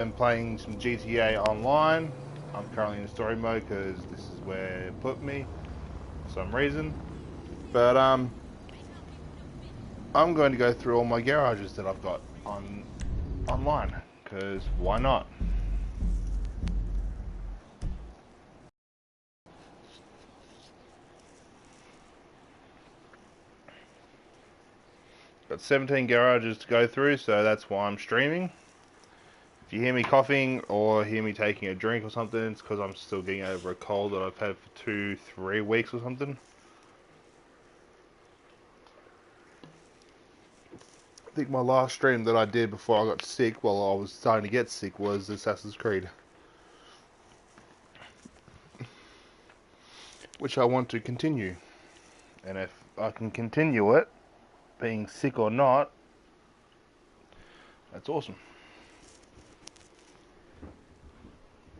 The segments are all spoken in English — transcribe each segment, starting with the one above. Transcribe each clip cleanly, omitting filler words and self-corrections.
I'm playing some GTA Online. I'm currently in story mode because this is where it put me for some reason. But I'm going to go through all my garages that I've got on online because why not? Got 17 garages to go through, so that's why I'm streaming. If you hear me coughing or hear me taking a drink or something, it's because I'm still getting over a cold that I've had for 2-3 weeks or something. I think my last stream that I did before I got sick, while I was starting to get sick, was Assassin's Creed, which I want to continue. And if I can continue it, being sick or not, that's awesome.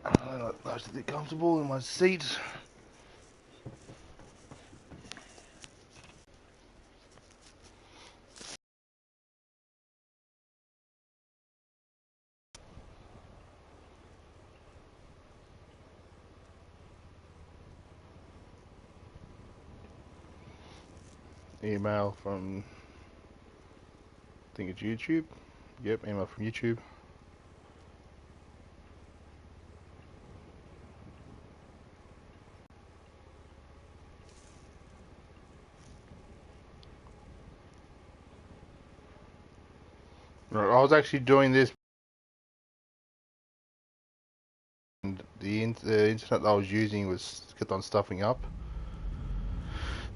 I'm nice to get comfortable in my seat. Email from, I think it's YouTube. Yep, email from YouTube. Right, I was actually doing this, and the internet that I was using was kept on stuffing up.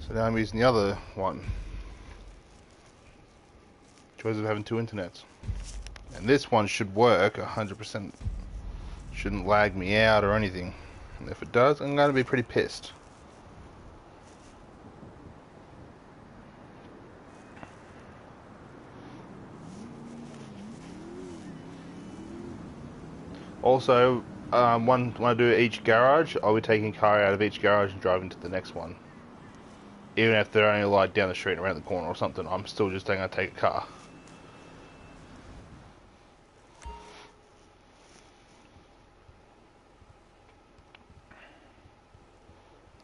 So now I'm using the other one. Choice of having two internets. And this one should work 100%. Shouldn't lag me out or anything. And if it does, I'm going to be pretty pissed. Also, when I do each garage, I'll be taking a car out of each garage and driving to the next one. Even if they're only like down the street and around the corner or something, I'm still just going to take a car.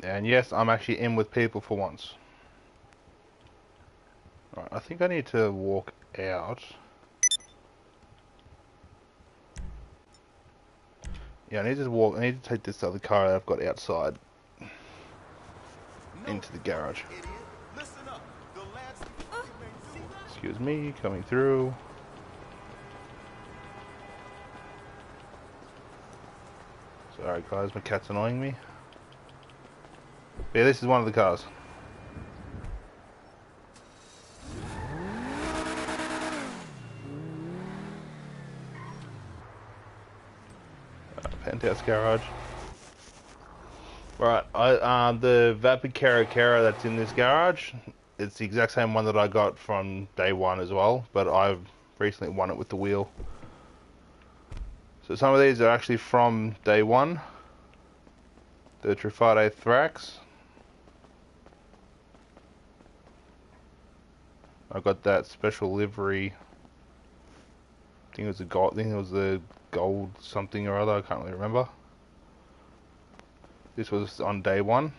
And yes, I'm actually in with people for once. Right, I think I need to walk out. Yeah, I need to walk. I need to take this other car that I've got outside into the garage. Excuse me, coming through. Sorry guys, my cat's annoying me. Yeah, this is one of the cars. Penthouse garage. Right, the Vapid Kara that's in this garage, it's the exact same one that I got from day one as well, but I've recently won it with the wheel. So some of these are actually from day one. The Trifade Thrax. I got that special livery. I think it was the gold. I think it was the gold something or other. I can't really remember. This was on day one.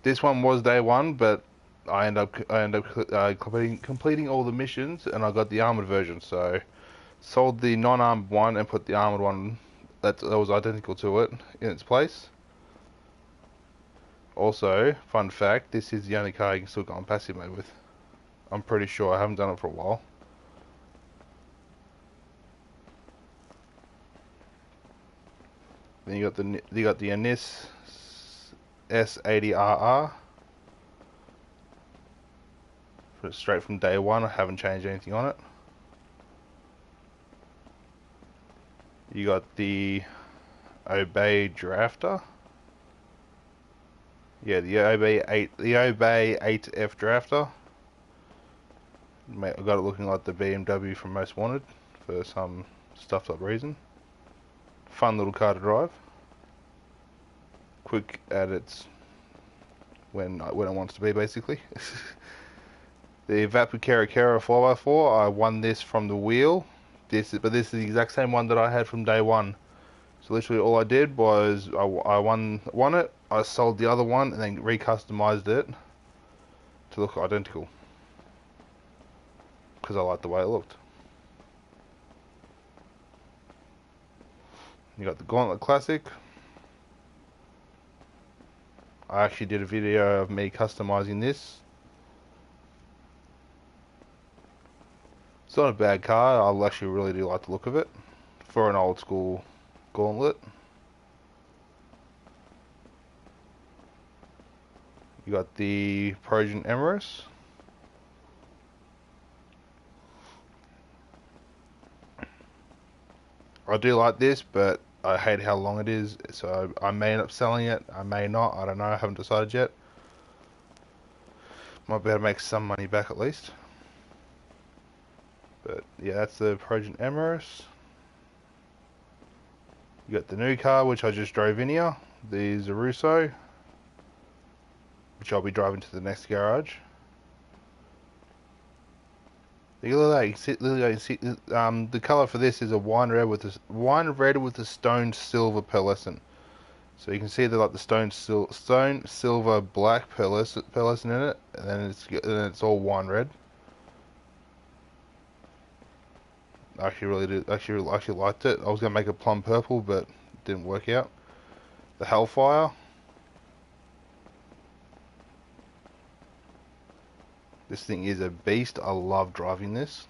This one was day one, but I end up completing all the missions, and I got the armored version. So sold the non-armored one and put the armored one that was identical to it in its place. Also, fun fact: this is the only car you can still go on passive mode with. I'm pretty sure. I haven't done it for a while. Then you got the Anis S80RR. Straight from day one. I haven't changed anything on it. You got the Obey Drafter. Yeah, the Obey 8F Drafter. I got it looking like the BMW from Most Wanted for some stuffed up reason. Fun little car to drive. Quick at its when it wants to be, basically. The Vapid Kara 4x4, I won this from the wheel but this is the exact same one that I had from day one. So literally all I did was I won it, I sold the other one, and then recustomized it to look identical because I liked the way it looked. You got the Gauntlet Classic. I actually did a video of me customizing this. It's not a bad car. I actually really do like the look of it for an old school Gauntlet. You got the Progen Emirates. I do like this, but I hate how long it is, so I may end up selling it. I may not. I don't know. I haven't decided yet. Might be able to make some money back at least. But yeah, that's the Progen Emirates. You got the new car, which I just drove in here, the Zaruso, which I'll be driving to the next garage. Look at that. The color for this is a wine red with a stone silver pearlescent. So you can see the stone silver black pearlescent in it, and then it's all wine red. I actually liked it. I was gonna make it plum purple, but it didn't work out. The Hellfire. This thing is a beast. I love driving this.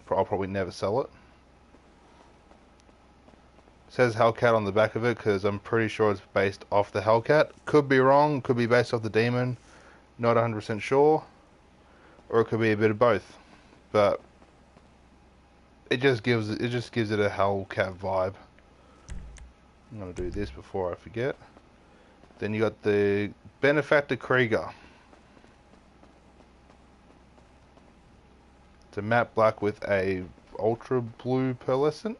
I'll probably never sell it. It says Hellcat on the back of it because I'm pretty sure it's based off the Hellcat. Could be wrong. Could be based off the Demon. Not 100% sure. Or it could be a bit of both. But it just gives it a Hellcat vibe. I'm gonna do this before I forget. Then you got the Benefactor Krieger. It's a matte black with a ultra blue pearlescent,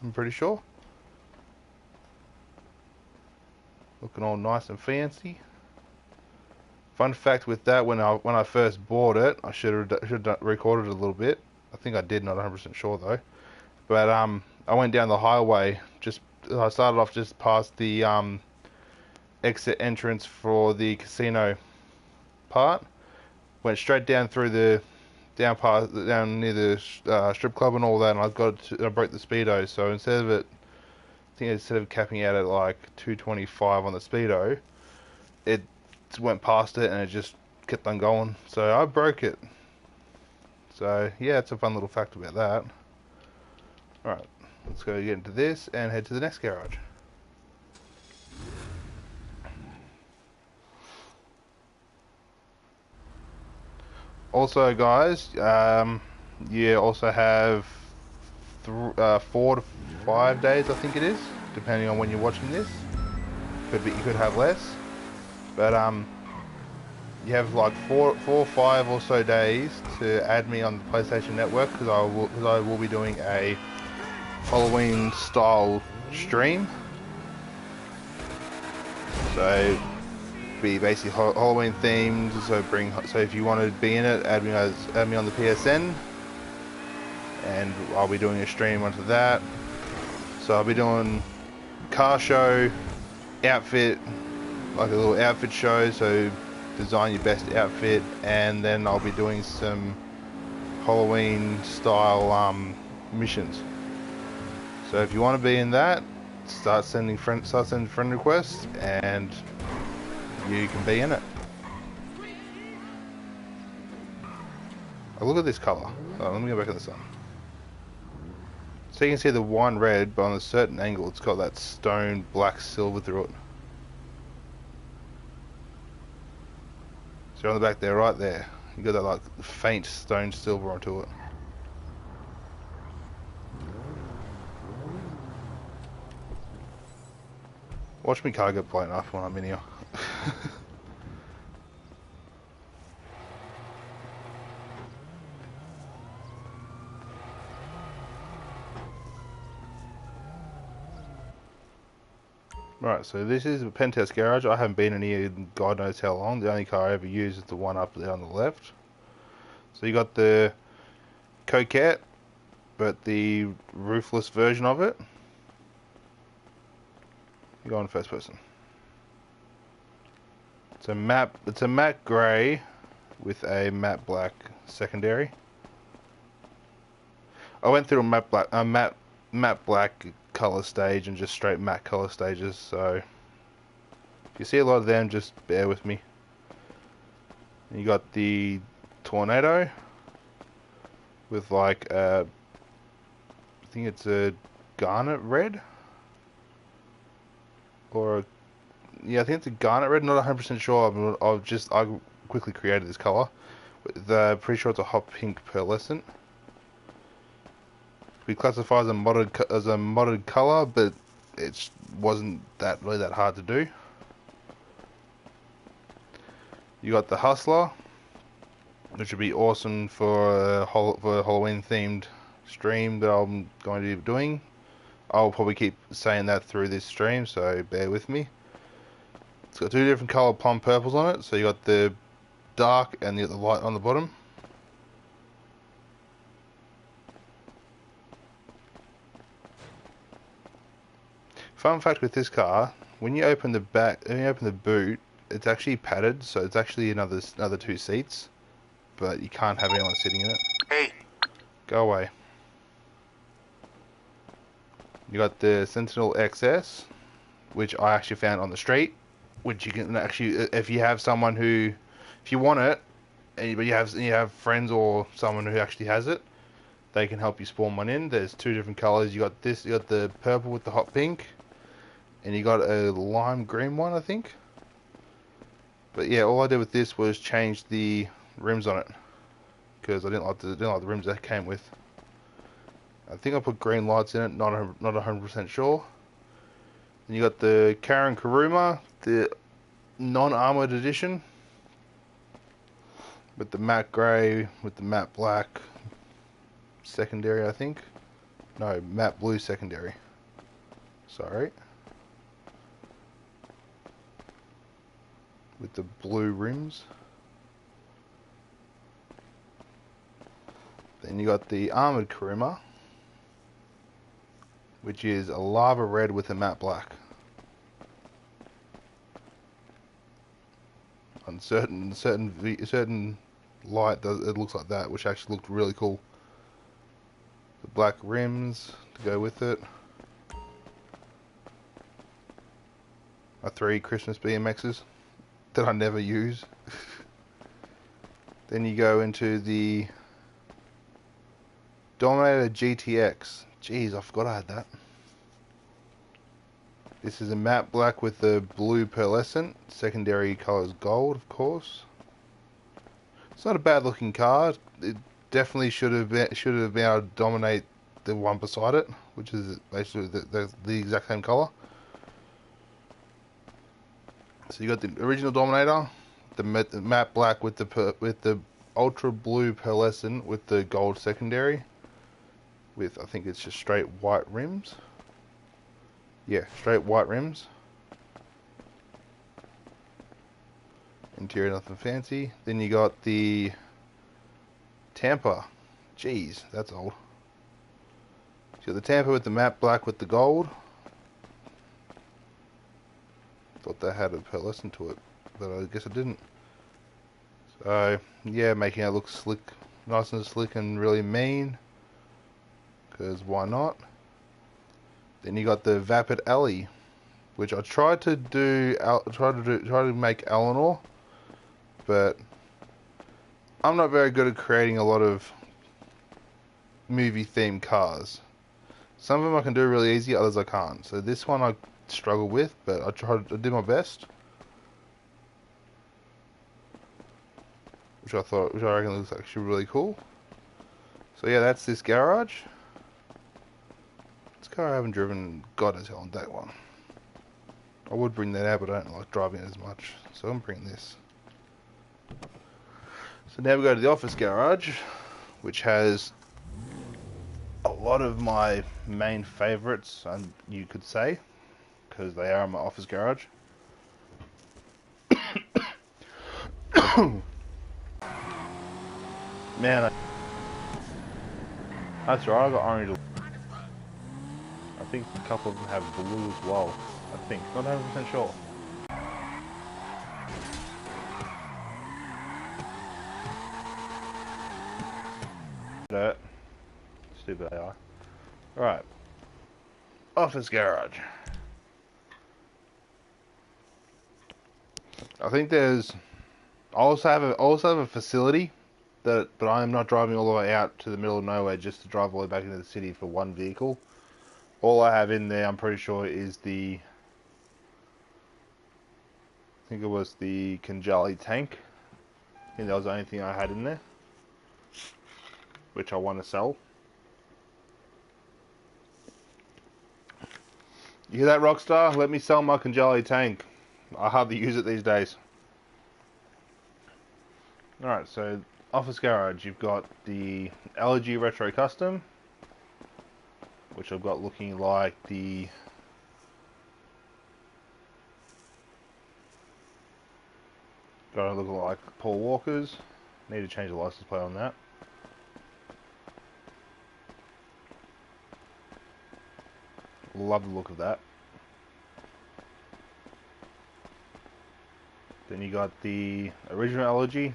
I'm pretty sure. Looking all nice and fancy. Fun fact with that, when I first bought it, I should have recorded it a little bit. I think I did, not 100% sure though. But I went down the highway. I started off just past the exit entrance for the casino part. Went straight down through the down near the strip club and all that, and I broke the speedo. So instead of capping out at like 225 on the speedo, it went past it and it just kept on going. So I broke it. So yeah, it's a fun little fact about that. Alright, let's go get into this and head to the next garage. Also guys, you also have 4 to 5 days, I think it is, depending on when you're watching this. You could have less, but you have like 4 or 5 or so days to add me on the PlayStation Network, because I will be doing a Halloween style stream. So be basically Halloween themed. So if you want to be in it, add me on the PSN, and I'll be doing a stream onto that. So I'll be doing car show, outfit, like a little outfit show. So design your best outfit, and then I'll be doing some Halloween style missions. So if you want to be in that, start sending friend requests, and you can be in it. Oh, look at this color. Oh, let me go back in the sun. So you can see the wine red, but on a certain angle it's got that stone black silver through it. So on the back there, right there, you got that like faint stone silver onto it. Watch me car get blown up when I'm in here. Right, so this is a Penthouse garage. I haven't been in here in God knows how long. The only car I ever use is the one up there on the left. So you got the Coquette, but the roofless version of it. You go on first person. It's a matte grey with a matte black secondary. I went through a matte black color stage and just straight matte color stages, so if you see a lot of them, just bear with me. You got the Tornado with like I think it's a garnet red, or yeah, I think it's a garnet red. Not 100% sure. I quickly created this color. Pretty sure it's a hot pink pearlescent. We classify as a modded color, but it wasn't really that hard to do. You got the Hustler, which would be awesome for a Halloween themed stream that I'm going to be doing. I'll probably keep saying that through this stream, so bear with me. It's got two different color plum purples on it, so you got the dark and you got the light on the bottom. Fun fact with this car, when you open the boot, it's actually padded, so it's actually another two seats, but you can't have anyone sitting in it. Hey, go away. You got the Sentinel XS, which I actually found on the street, which you can actually, if you have someone who, if you want it, but you have friends or someone who actually has it, they can help you spawn one in. There's two different colors. You got the purple with the hot pink, and you got a lime green one, I think. But yeah, all I did with this was change the rims on it, because I didn't like the rims that came with. I think I put green lights in it, not 100% sure. Then you got the Karen Kuruma, the non-armored edition, with the matte grey with the matte black secondary, I think. No, matte blue secondary. Sorry. With the blue rims. Then you got the armored Kuruma, which is a lava red with a matte black. On certain light, it looks like that, which actually looked really cool. The black rims to go with it. My 3 Christmas BMXs that I never use. Then you go into the Dominator GTX. Jeez, I forgot I had that. This is a matte black with the blue pearlescent. Secondary color is gold, of course. It's not a bad looking car. It definitely should have been able to dominate the one beside it, which is basically the exact same color. So you got the original Dominator, the matte black with the ultra blue pearlescent with the gold secondary, with I think it's just straight white rims. Yeah, straight white rims. Interior nothing fancy. Then you got the Tampa. Jeez, that's old. So the Tampa with the matte black with the gold. Thought that had a pearlescent to it, but I guess it didn't. So yeah, making it look slick, nice and slick and really mean. Because why not? Then you got the Vapid Alley, which I tried to make Eleanor, but I'm not very good at creating a lot of movie themed cars. Some of them I can do really easy, others I can't. So this one I struggle with, but I did my best. Which I reckon looks actually really cool. So yeah, that's this garage. This car I haven't driven God knows how on that one. I would bring that out, but I don't like driving it as much, so I'm bringing this. So now we go to the office garage, which has a lot of my main favourites, you could say, because they are in my office garage. Man, That's right, I got orange. I think a couple of them have blue as well. I think, not 100% sure. Dirt. Stupid AI. Right. Office garage. I think there's. I also have a facility but I am not driving all the way out to the middle of nowhere just to drive all the way back into the city for one vehicle. All I have in there, I'm pretty sure, is I think it was the Kanjali tank. I think that was the only thing I had in there, which I want to sell. You hear that, Rockstar? Let me sell my Kanjali tank. I hardly use it these days. Alright, so office garage, you've got the LG Retro Custom, which I've got looking like the got to look like Paul Walker's. Need to change the license plate on that. Love the look of that. Then you got the original LG,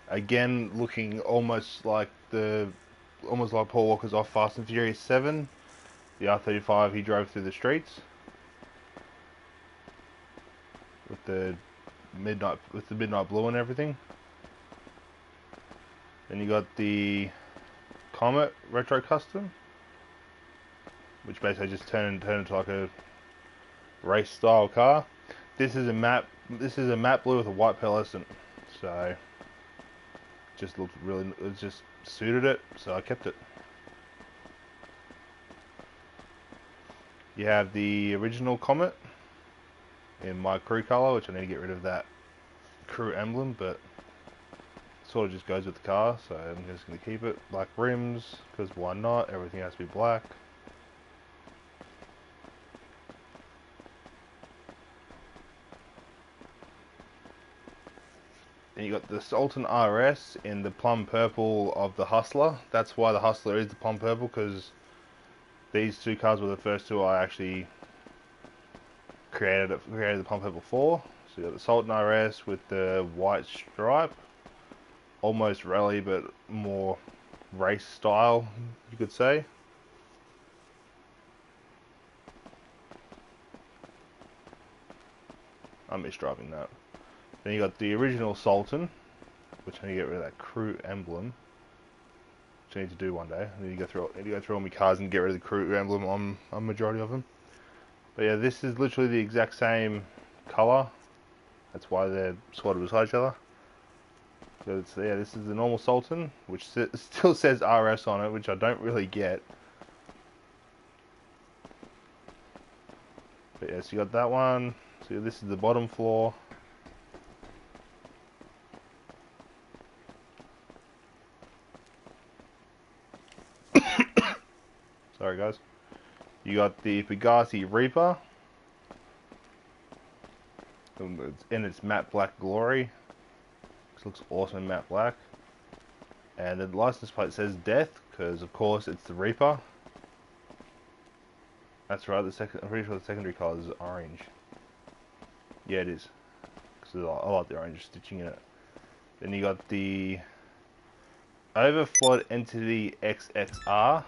again looking almost like Paul Walker's off Fast and Furious 7. The R35 he drove through the streets with the midnight blue and everything. Then you got the Comet Retro Custom, which basically just turned into like a race style car. This is a matte blue with a white pearlescent, so just looked really, it just suited it, so I kept it. You have the original Comet in my crew color, which I need to get rid of that crew emblem, but it sort of just goes with the car, so I'm just going to keep it. Black rims, because why not? Everything has to be black. Then you got the Sultan RS in the plum purple of the Hustler. That's why the Hustler is the plum purple, because these two cars were the first two I actually created the plum purple for. So you got the Sultan RS with the white stripe, almost rally but more race style, you could say. I miss driving that. Then you got the original Sultan, which I need to get rid of that crew emblem, which I need to do one day. I need to go through all my cars and get rid of the crew emblem on a majority of them. But yeah, this is literally the exact same color. That's why they're sort of beside each other. So yeah, this is the normal Sultan, which still says RS on it, which I don't really get. But yeah, so you got that one. So this is the bottom floor. Sorry guys. You got the Pegasi Reaper. It's in its matte black glory. This looks awesome in matte black. And the license plate says Death, because of course it's the Reaper. That's right, I'm pretty sure the secondary colour is orange. Yeah, it is. Because I like the orange stitching in it. Then you got the Overflood Entity XXR.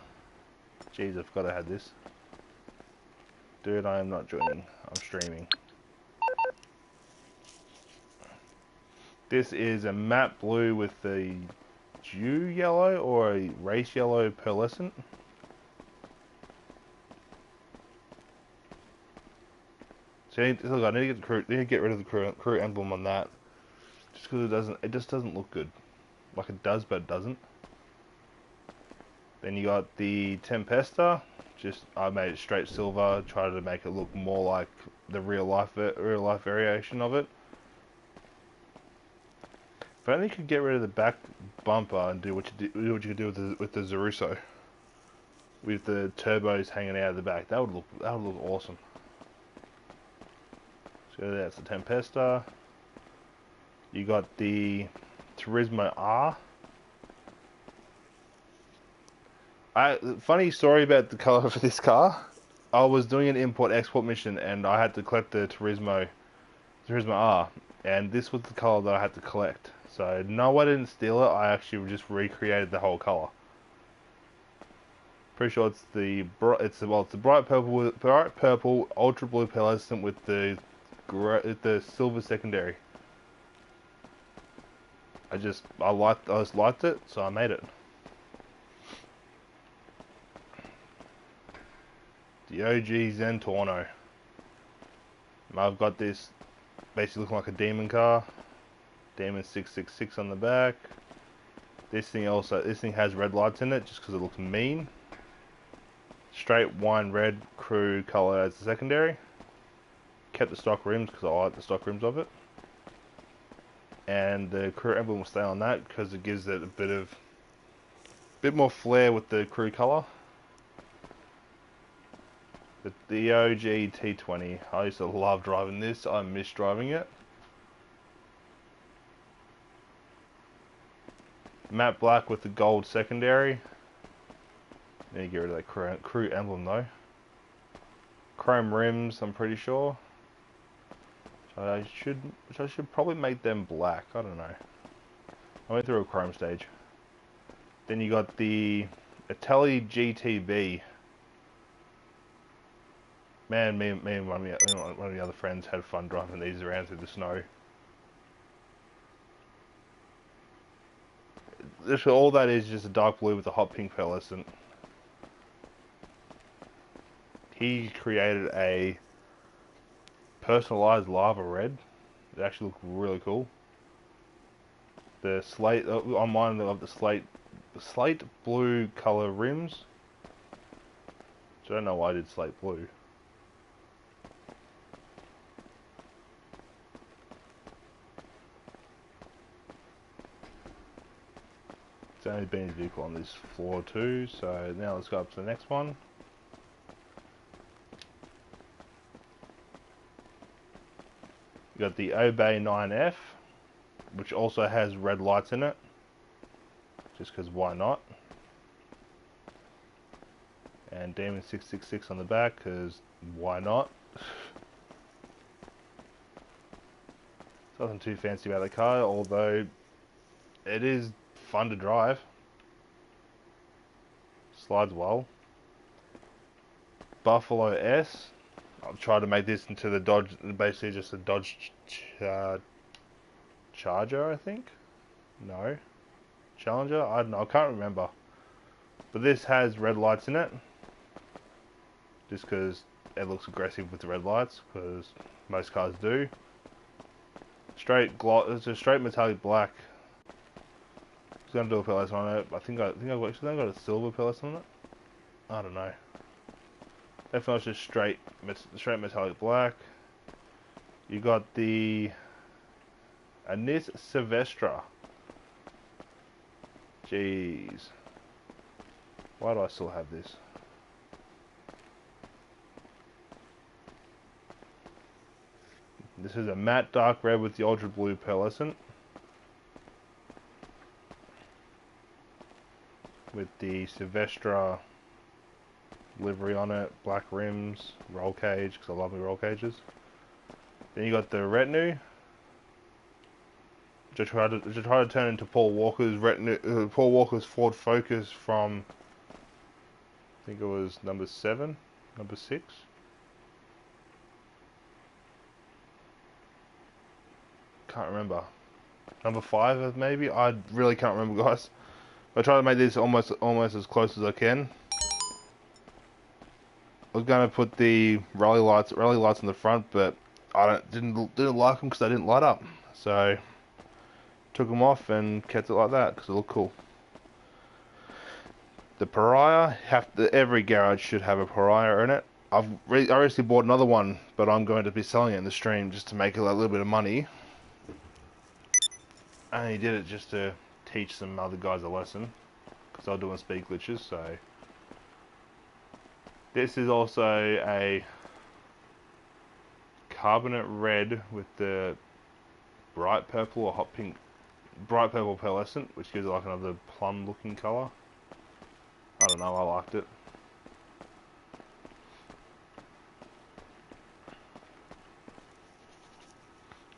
Jeez, I forgot I had this. Dude, I am not joining. I'm streaming. This is a matte blue with a dew yellow or a race yellow pearlescent. So I need to get rid of the crew emblem on that, just because it just doesn't look good. Like it does, but it doesn't. Then you got the Tempesta. I made it straight silver, tried to make it look more like the real life variation of it. If only you could get rid of the back bumper and do what you could do with the Zaruso, with the turbos hanging out of the back. That would look awesome. So that's the Tempesta. You got the Turismo R. Funny story about the color for this car. I was doing an import-export mission and I had to collect the Turismo R, and this was the color that I had to collect. So no, I didn't steal it. I actually just recreated the whole color. Pretty sure it's the bright purple, ultra blue pearlescent with the silver secondary. I just liked it, so I made it. The OG Zen Torno. I've got this basically looking like a demon car. Demon 666 on the back. This thing has red lights in it just because it looks mean. Straight wine red crew color as the secondary. Kept the stock rims because I like the stock rims of it. And the crew emblem will stay on that because it gives it a bit more flair with the crew color. The OG T20. I used to love driving this. I miss driving it. Matte black with the gold secondary. Need to get rid of that crew emblem though. Chrome rims, I'm pretty sure. Which I should probably make them black. I don't know. I went through a chrome stage. Then you got the Italy GTB. Man, me and one of the other friends had fun driving these around through the snow. All that is just a dark blue with a hot pink pearlescent. He created a personalized lava red. It actually looked really cool. The slate on mine of the slate blue color rims. Which I don't know why I did slate blue. It's only been a vehicle on this floor too, so now let's go up to the next one. You got the Obey 9F, which also has red lights in it, just because why not? And Demon 666 on the back, because why not? Nothing too fancy about the car, although it is fun to drive. Slides well. Buffalo S. I'll try to make this into the Dodge, basically just a Dodge Charger, I think? No. Challenger? I don't know, I can't remember. But this has red lights in it. Just because it looks aggressive with the red lights, because most cars do. It's a straight metallic black. It's gonna do a pearlescent on it. I think I've actually got a silver pearlescent on it. I don't know. Definitely it's just straight metallic black. You got the Anis Silvestra. Jeez. Why do I still have this? This is a matte dark red with the ultra blue pearlescent. With the Silvestra livery on it, black rims, roll cage, because I love my roll cages. Then you got the retinue, which I tried to turn into Paul Walker's retinue, Paul Walker's Ford Focus from, I think it was number 6. Can't remember. Number 5 maybe. I really can't remember, guys. I try to make this almost as close as I can. I was gonna put the rally lights in the front, but I didn't like them because they didn't light up. So took them off and kept it like that because it looked cool. The Pariah, every garage should have a Pariah in it. I recently bought another one, but I'm going to be selling it in the stream just to make a little bit of money. I only did it just to teach some other guys a lesson because I'm doing speed glitches. So this is also a carbonate red with the bright purple or bright purple pearlescent, which gives it like another plum looking color. I don't know, I liked it.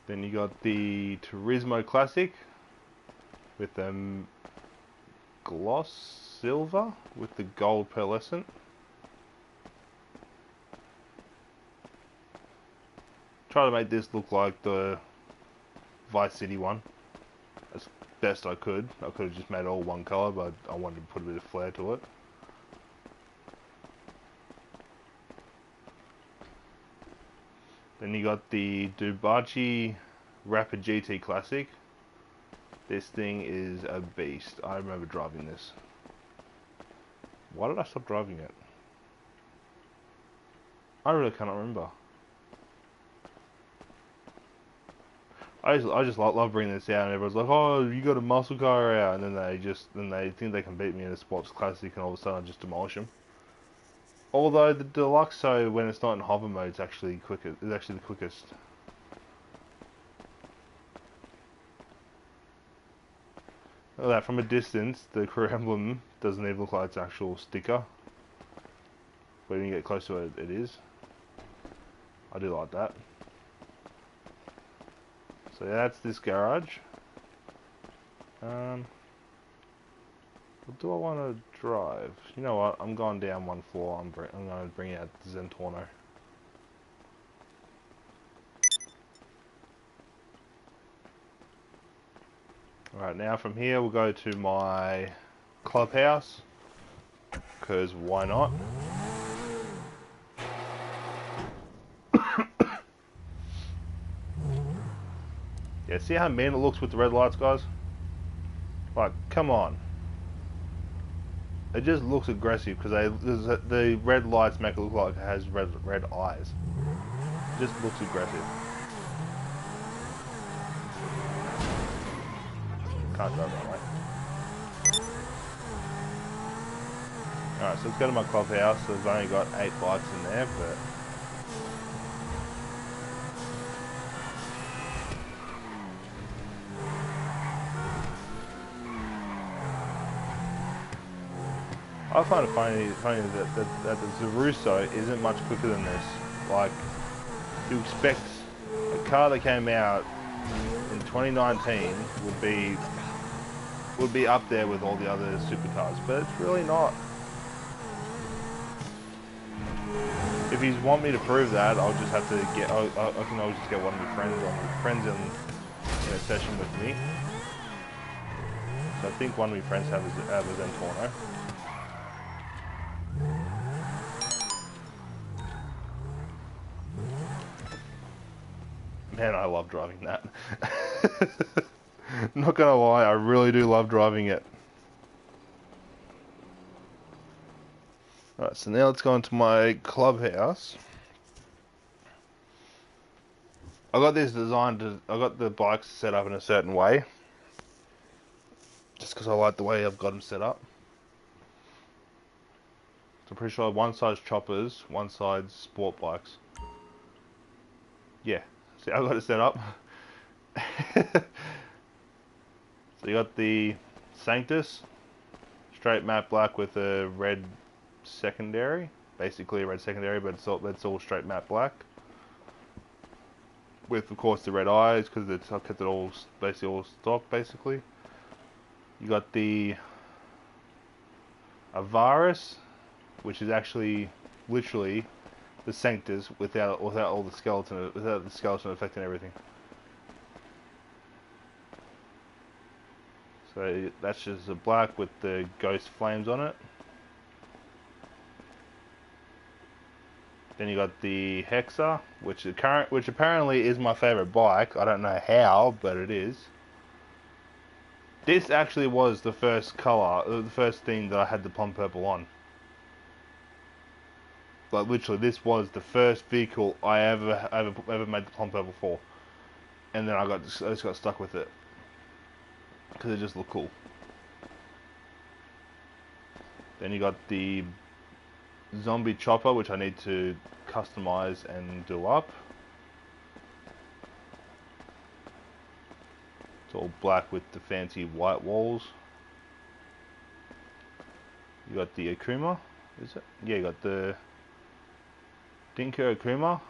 Then you got the Turismo Classic with gloss silver with the gold pearlescent. Try to make this look like the Vice City one as best I could. I could have just made it all one colour, but I wanted to put a bit of flair to it. Then you got the Dubachi Rapid GT Classic. This thing is a beast. I remember driving this. Why did I stop driving it? I really cannot remember. I just love bringing this out, and everyone's like, "Oh, you got a muscle car out," and then they think they can beat me in a sports classic, and all of a sudden I just demolish them. Although the Deluxo, when it's not in hover mode, is actually quicker. Is actually the quickest. Look at that, from a distance, the crew emblem doesn't even look like it's an actual sticker. But when you get close to it, it is. I do like that. So yeah, that's this garage. What do I want to drive? You know what? I'm going down one floor. I'm going to bring out the Zentorno. Alright, now from here we'll go to my clubhouse, because why not? Yeah, see how mean it looks with the red lights, guys? Like, come on. It just looks aggressive because the red lights make it look like it has red eyes. It just looks aggressive. Can't drive that way. Alright, so let's go to my clubhouse. So I've only got 8 bikes in there, but I find it funny that the Zaruso isn't much quicker than this. Like, you expect a car that came out in 2019 would be up there with all the other supercars, but it's really not. If you want me to prove that, I'll just have to get. I can always just get one of my friends in a session with me. So I think one of my friends have a Zentorno. Man, I love driving that. Not gonna lie, I really do love driving it. Alright, so now let's go into my clubhouse. I got this designed I got the bikes set up in a certain way. Just because I like the way I've got them set up. So I'm pretty sure one side's choppers, one side's sport bikes. Yeah, see, I've got it set up. So you got the Sanctus, straight matte black with a red secondary. Basically a red secondary, but it's all straight matte black. With, of course, the red eyes, because I've kept it all, basically all stock, basically. You got the Avaris, which is actually, literally, the Sanctus without all the skeleton, without the skeleton affecting everything. So that's just a black with the ghost flames on it. Then you got the Hexa, which apparently is my favorite bike. I don't know how, but it is. This actually was the first color, the first thing that I had the plum purple on. Like literally, this was the first vehicle I ever made the plum purple for, and then I just got stuck with it because it just looked cool. Then you got the zombie chopper, which I need to customize and do up. It's all black with the fancy white walls. You got the Akuma, is it? Yeah, you got the Dinka Akuma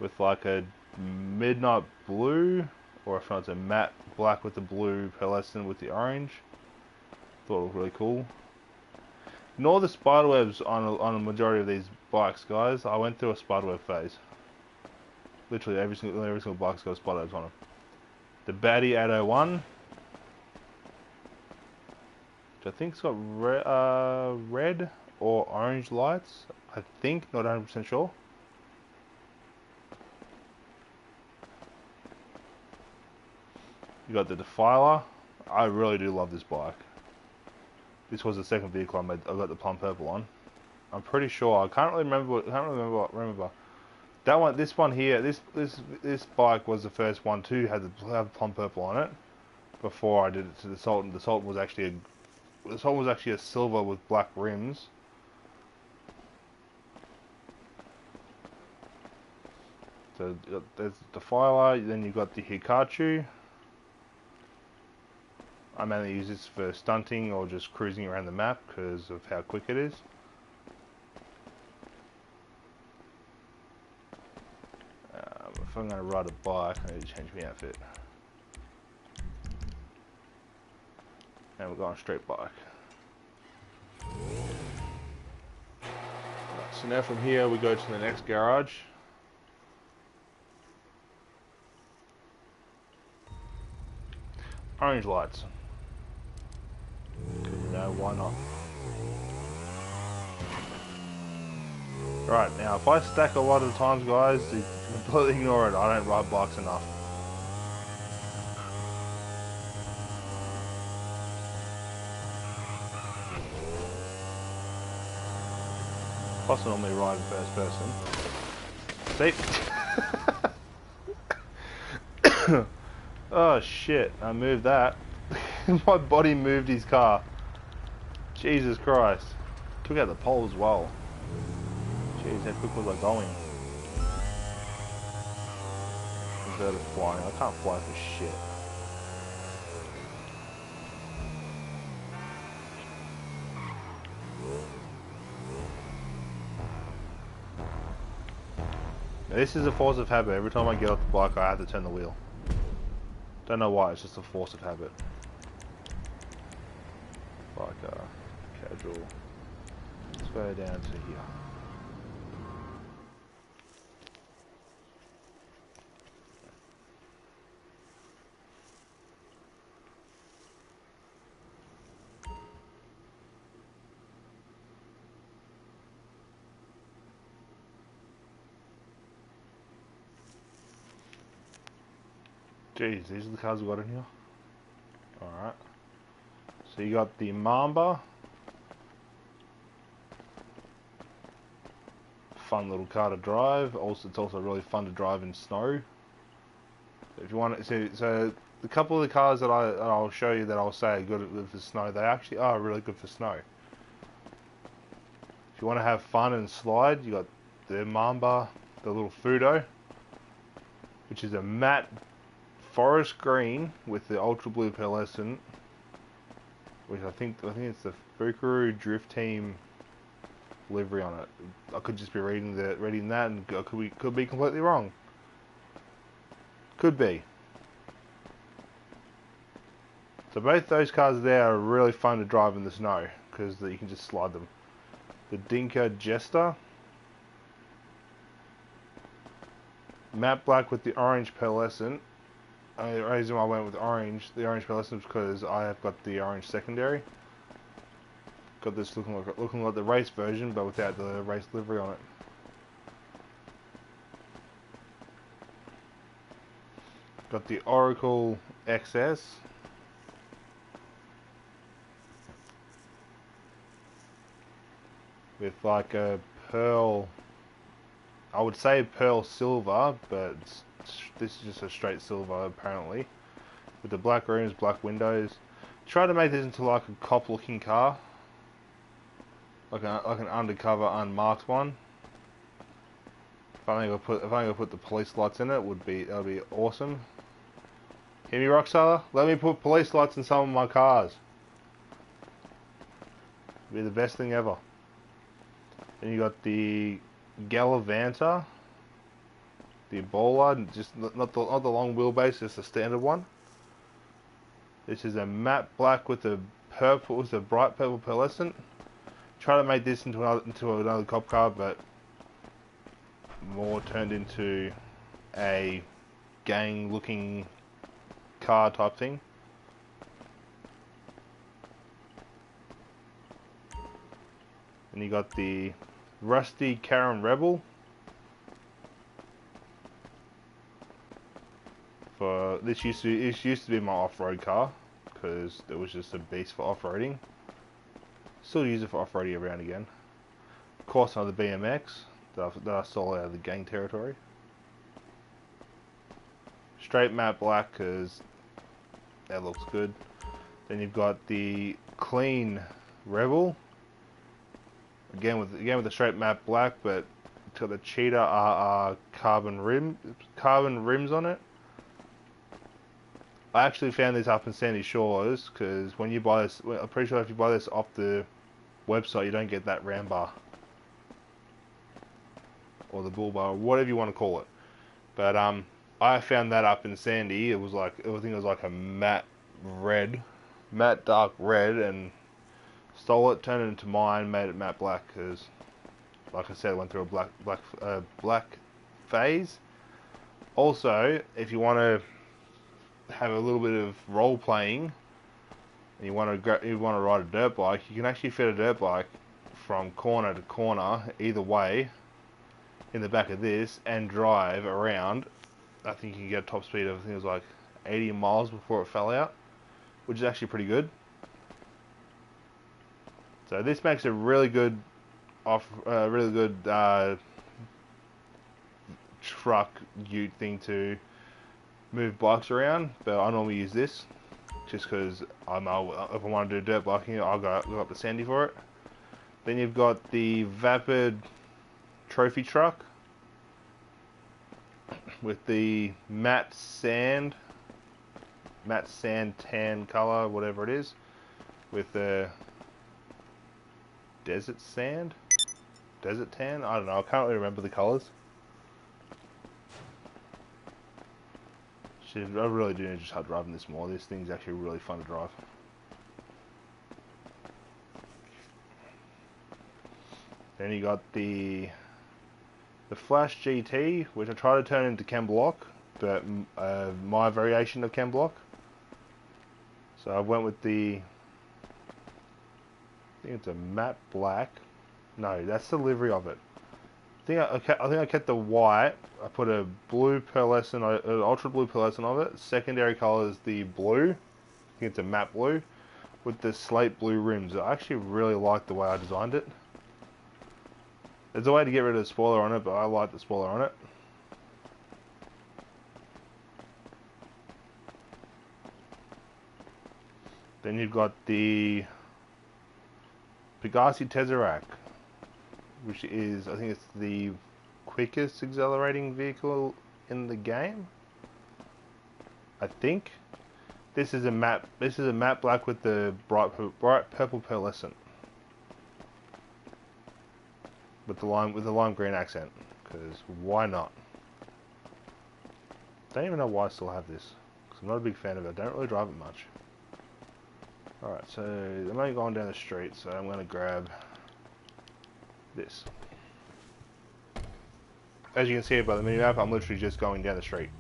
with like a midnight blue, or if not, it's a matte black with the blue pearlescent with the orange. Thought it looked really cool. Ignore the spiderwebs on a majority of these bikes, guys. I went through a spiderweb phase. Literally every single bike's got spiderwebs on them. The Baddie 801, which I think's got red or orange lights. I think, not 100% sure. You got the Defiler. I really do love this bike. This was the second vehicle I made. I got the plum purple on. I'm pretty sure. I can't really remember. Remember that one. This one here. This bike was the first one to have plum purple on it. Before I did it to the Sultan. The Sultan was actually a silver with black rims. So there's the Defiler. Then you've got the Hikachu. I mainly use this for stunting or just cruising around the map because of how quick it is. If I'm going to ride a bike, I need to change my outfit. And we're going straight bike. Right, so now from here we go to the next garage. Orange lights. You know, why not? Right, now if I stack a lot of the times, guys, completely ignore it. I don't ride bikes enough. Plus I normally ride in first person. See? Oh shit, I moved that. My body moved his car. Jesus Christ. Took out the pole as well. Jeez, how quick was I going? Instead of flying. I can't fly for shit. Now, this is a force of habit. Every time I get off the bike, I have to turn the wheel. Don't know why, it's just a force of habit. Like casual. Let's go down to here. Jeez, these are the cars we got in here. Alright. So you got the Mamba. Fun little car to drive. Also, it's also really fun to drive in snow. So if you want to, so the couple of the cars that I'll show you that I'll say are good for snow, they actually are really good for snow. If you want to have fun and slide, you got the Mamba, the little Fudo, which is a matte forest green with the ultra blue pearlescent, which I think it's the Fukaru Drift Team livery on it. I could just be reading that and I could be completely wrong. Could be. So both those cars there are really fun to drive in the snow because you can just slide them. The Dinka Jester, matte black with the orange pearlescent. The reason why I went with the orange pearlescent is because I have got the orange secondary. Got this looking like the race version, but without the race livery on it. Got the Oracle XS. With like a pearl, I would say pearl silver, but this is just a straight silver apparently. With the black rims, black windows. Try to make this into like a cop looking car. Like an undercover, unmarked one. If I only put the police lights in it, that would be awesome. Hear me, Rockstar? Let me put police lights in some of my cars. It'll be the best thing ever. Then you got the Galavanta, the Ebola, just not the long wheelbase, just the standard one. This is a matte black with a purple, with a bright purple pearlescent. Try to make this into another cop car, but more turned into a gang-looking car type thing. And you got the Rusty Karen Rebel. For this used to be my off-road car because it was just a beast for off-roading. Still use it for off-roading around again. Of course, another BMX that I stole out of the gang territory. Straight matte black because that looks good. Then you've got the clean Rebel. Again with the straight matte black, but it's got the Cheetah RR carbon rims on it. I actually found this up in Sandy Shores because when you buy this, I'm pretty sure if you buy this off the website, you don't get that ram bar or the bull bar, or whatever you want to call it. But I found that up in Sandy. It was like, I think it was like a matte dark red, and stole it, turned it into mine, made it matte black because, like I said, I went through a black phase. Also, if you want to have a little bit of role playing and you want to ride a dirt bike, you can actually fit a dirt bike from corner to corner either way in the back of this and drive around. I think you can get a top speed of, I think it was like 80 miles before it fell out, which is actually pretty good. So this makes a really good truck ute thing to move bikes around, but I normally use this just because I know if I want to do dirt biking, I'll go up to Sandy for it. Then you've got the Vapid trophy truck with the matte sand tan color, whatever it is, with the desert tan, I don't know, I can't really remember the colors. I really do need to start driving this more. This thing's actually really fun to drive. Then you got the Flash GT, which I tried to turn into Chem Block, but my variation of Chem Block. So I went with the, I think it's a matte black. No, that's the livery of it. I think I kept the white. I put a blue pearlescent, an ultra blue pearlescent of it. Secondary color is the blue. I think it's a matte blue with the slate blue rims. I actually really like the way I designed it. There's a way to get rid of the spoiler on it, but I like the spoiler on it. Then you've got the Pegassi Tesseract, which is, I think it's the quickest accelerating vehicle in the game. I think this is a matte black with the bright purple pearlescent, with the lime green accent, because why not? Don't even know why I still have this, because I'm not a big fan of it. I don't really drive it much. Alright, so I'm only going down the street, so I'm going to grab this. As you can see by the mini-map, I'm literally just going down the street.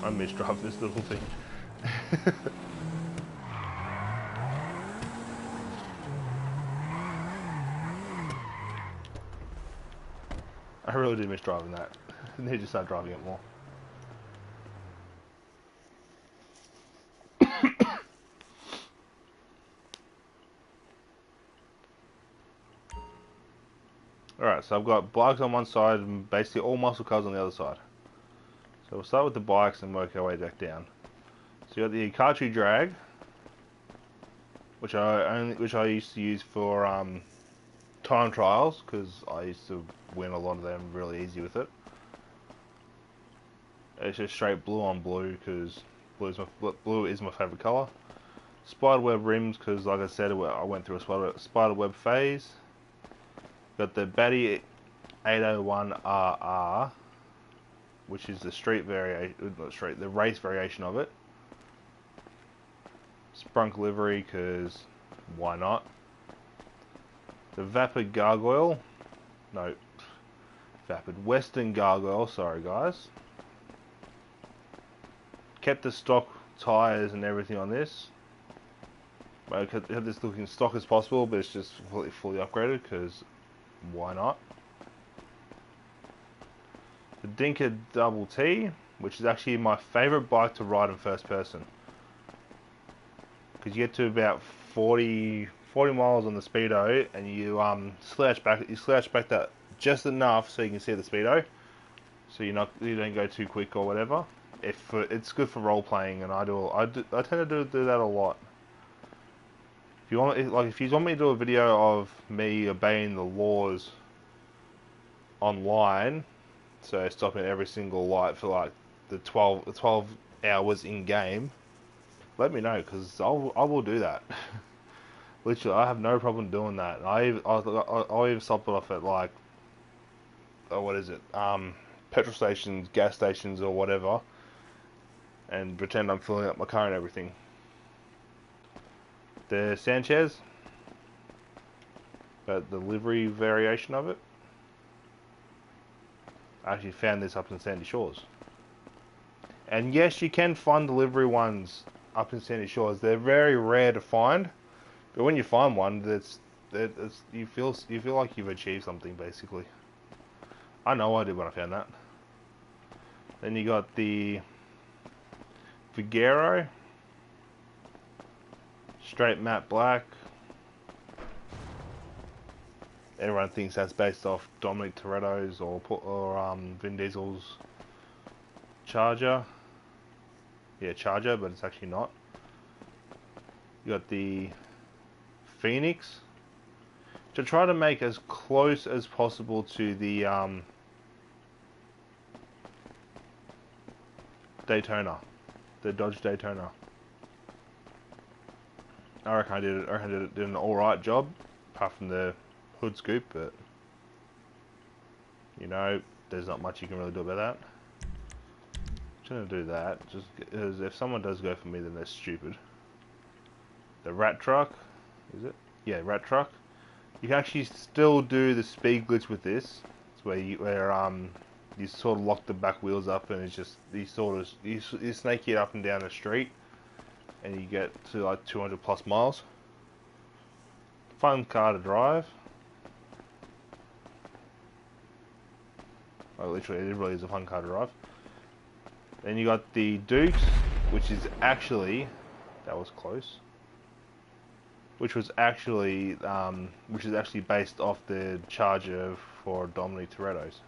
I misdrive this little thing. I really did miss driving that. I need to start driving it more. Alright, so I've got bikes on one side and basically all muscle cars on the other side. So we'll start with the bikes and work our way back down. So you got the cartridge drag, which I used to use for time trials because I used to win a lot of them really easy with it. It's just straight blue on blue because blue is my favorite color. Spiderweb rims because, like I said, I went through a spiderweb phase. Got the Batty 801RR, which is the street variation, not street, the race variation of it. Sprunk livery because why not? The Vapid Gargoyle, no, Vapid Western Gargoyle. Sorry guys. Kept the stock tires and everything on this. I kept this looking stock as possible, but it's just fully upgraded because why not? The Dinker Double T, which is actually my favourite bike to ride in first person. Because you get to about 40 miles on the speedo, and you slouch back that just enough so you can see the speedo, so you don't go too quick or whatever. It's good for role playing, and I tend to do that a lot. If you want me to do a video of me obeying the laws online, so stopping at every single light for like the 12 hours in game, let me know because I will do that. Literally, I have no problem doing that. I'll even stop it off at like, what is it? Petrol stations, gas stations, or whatever, and pretend I'm filling up my car and everything. The Sanchez, the livery variation of it. I actually found this up in Sandy Shores. And yes, you can find the livery ones up in Sandy Shores. They're very rare to find, but when you find one, you feel like you've achieved something basically. I know I did when I found that. Then you got the Vigero, straight matte black. Everyone thinks that's based off Dominic Toretto's or Vin Diesel's Charger. Yeah, Charger, but it's actually not. You got the Phoenix, to try to make as close as possible to the Daytona, the Dodge Daytona. I reckon I did an alright job, apart from the hood scoop, but you know, there's not much you can really do about that. I'm gonna do that, just because if someone does go for me, then they're stupid. The Rat Truck, is it? Yeah, Rat Truck. You can actually still do the speed glitch with this. It's where you sort of lock the back wheels up, and it's just you snake it up and down the street, and you get to like 200 plus miles. Fun car to drive. Oh, literally, it really is a fun car to drive. Then you got the Dukes, which is actually, that was close. Which is actually based off the Charger for Dominic Toretto's.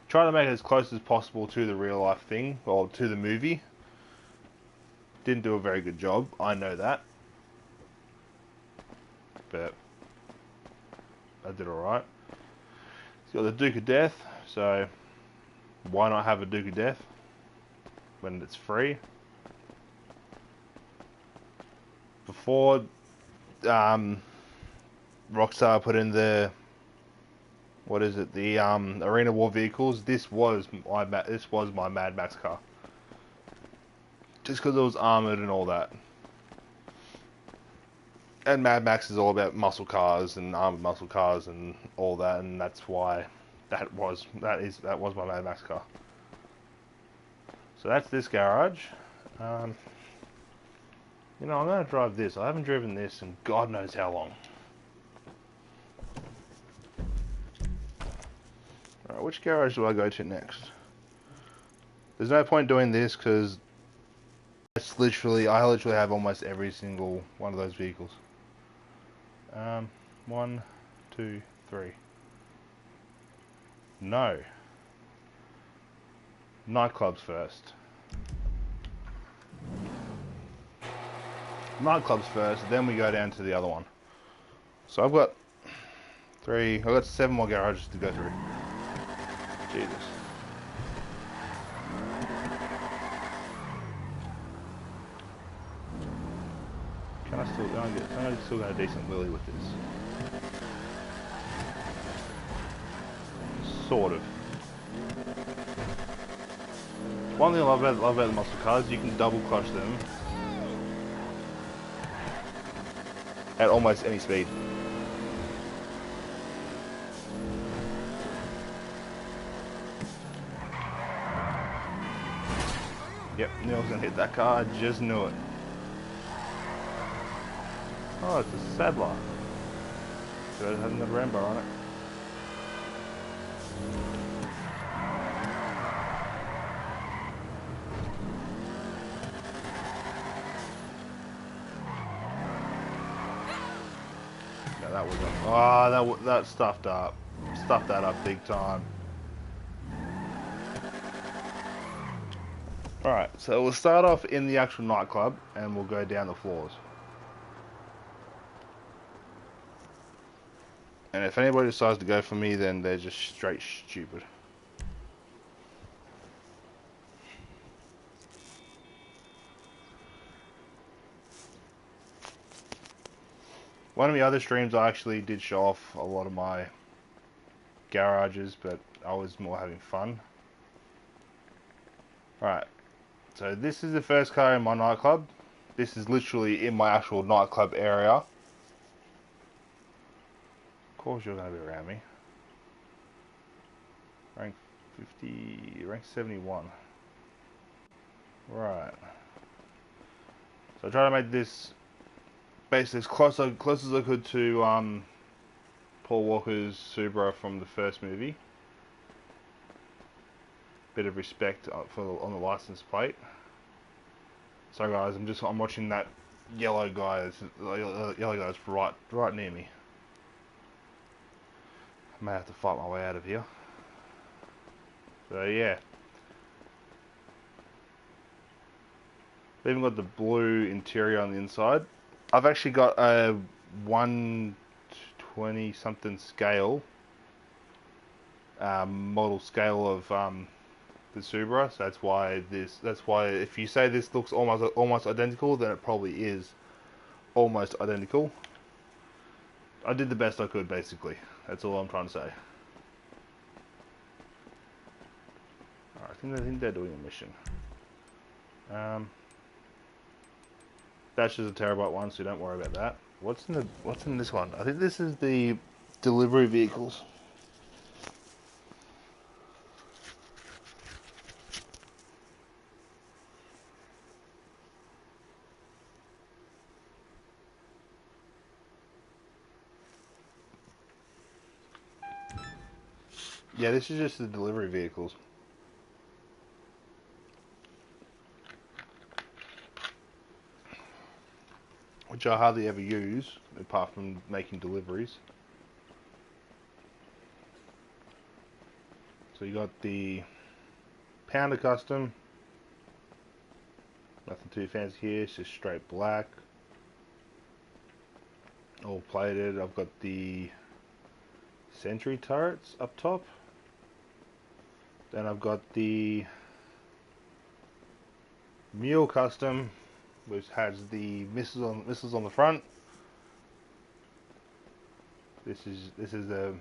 Try to make it as close as possible to the real life thing, or to the movie. Didn't do a very good job, I know that. But I did alright. It's got the Duke of Death, so why not have a Duke of Death when it's free? Before Rockstar put in the, what is it, the Arena War vehicles, this was my Mad Max car. Just because it was armored and all that. And Mad Max is all about muscle cars and armored muscle cars and all that, and that's why that was my Mad Max car. So that's this garage. You know, I'm going to drive this. I haven't driven this in God knows how long. Alright, which garage do I go to next? There's no point doing this because I literally have almost every single one of those vehicles. 1, 2, 3. No. Nightclubs first. Nightclubs first, then we go down to the other one. So I've got I've got 7 more garages to go through. Jesus. Can I still get a decent wheelie with this? Sort of. One thing I love about the muscle cars, you can double clutch them at almost any speed. Yep, knew I was gonna hit that car, I just knew it. Oh, it's a Sadler. Should have had another Rambo on it. Yeah, that was that stuffed that up big time. Alright, so we'll start off in the actual nightclub and we'll go down the floors. And if anybody decides to go for me, then they're just straight stupid. One of the other streams I actually did show off a lot of my garages, but I was more having fun. Alright, so this is the first car in my nightclub. This is literally in my actual nightclub area. Of course you're going to be around me. Rank 50, rank 71. Right. So I try to make this basically as close as I could to Paul Walker's Subaru from the first movie. Bit of respect on the license plate. So guys, I'm watching that yellow guy. Yellow guy's right near me. I may have to fight my way out of here. So yeah. They've even got the blue interior on the inside. I've actually got a 120 something scale, model scale of the Subaru. So that's why if you say this looks almost identical, then it probably is almost identical. I did the best I could, basically. That's all I'm trying to say. Alright, I think they're doing a mission. That's just a terabyte one, so don't worry about that. What's in this one? I think this is the delivery vehicles. Yeah, this is just the delivery vehicles. Which I hardly ever use, apart from making deliveries. So you got the Pounder Custom. Nothing too fancy here, it's just straight black. All plated. I've got the Sentry turrets up top. Then I've got the Mule Custom, which has the missiles on the front. This is a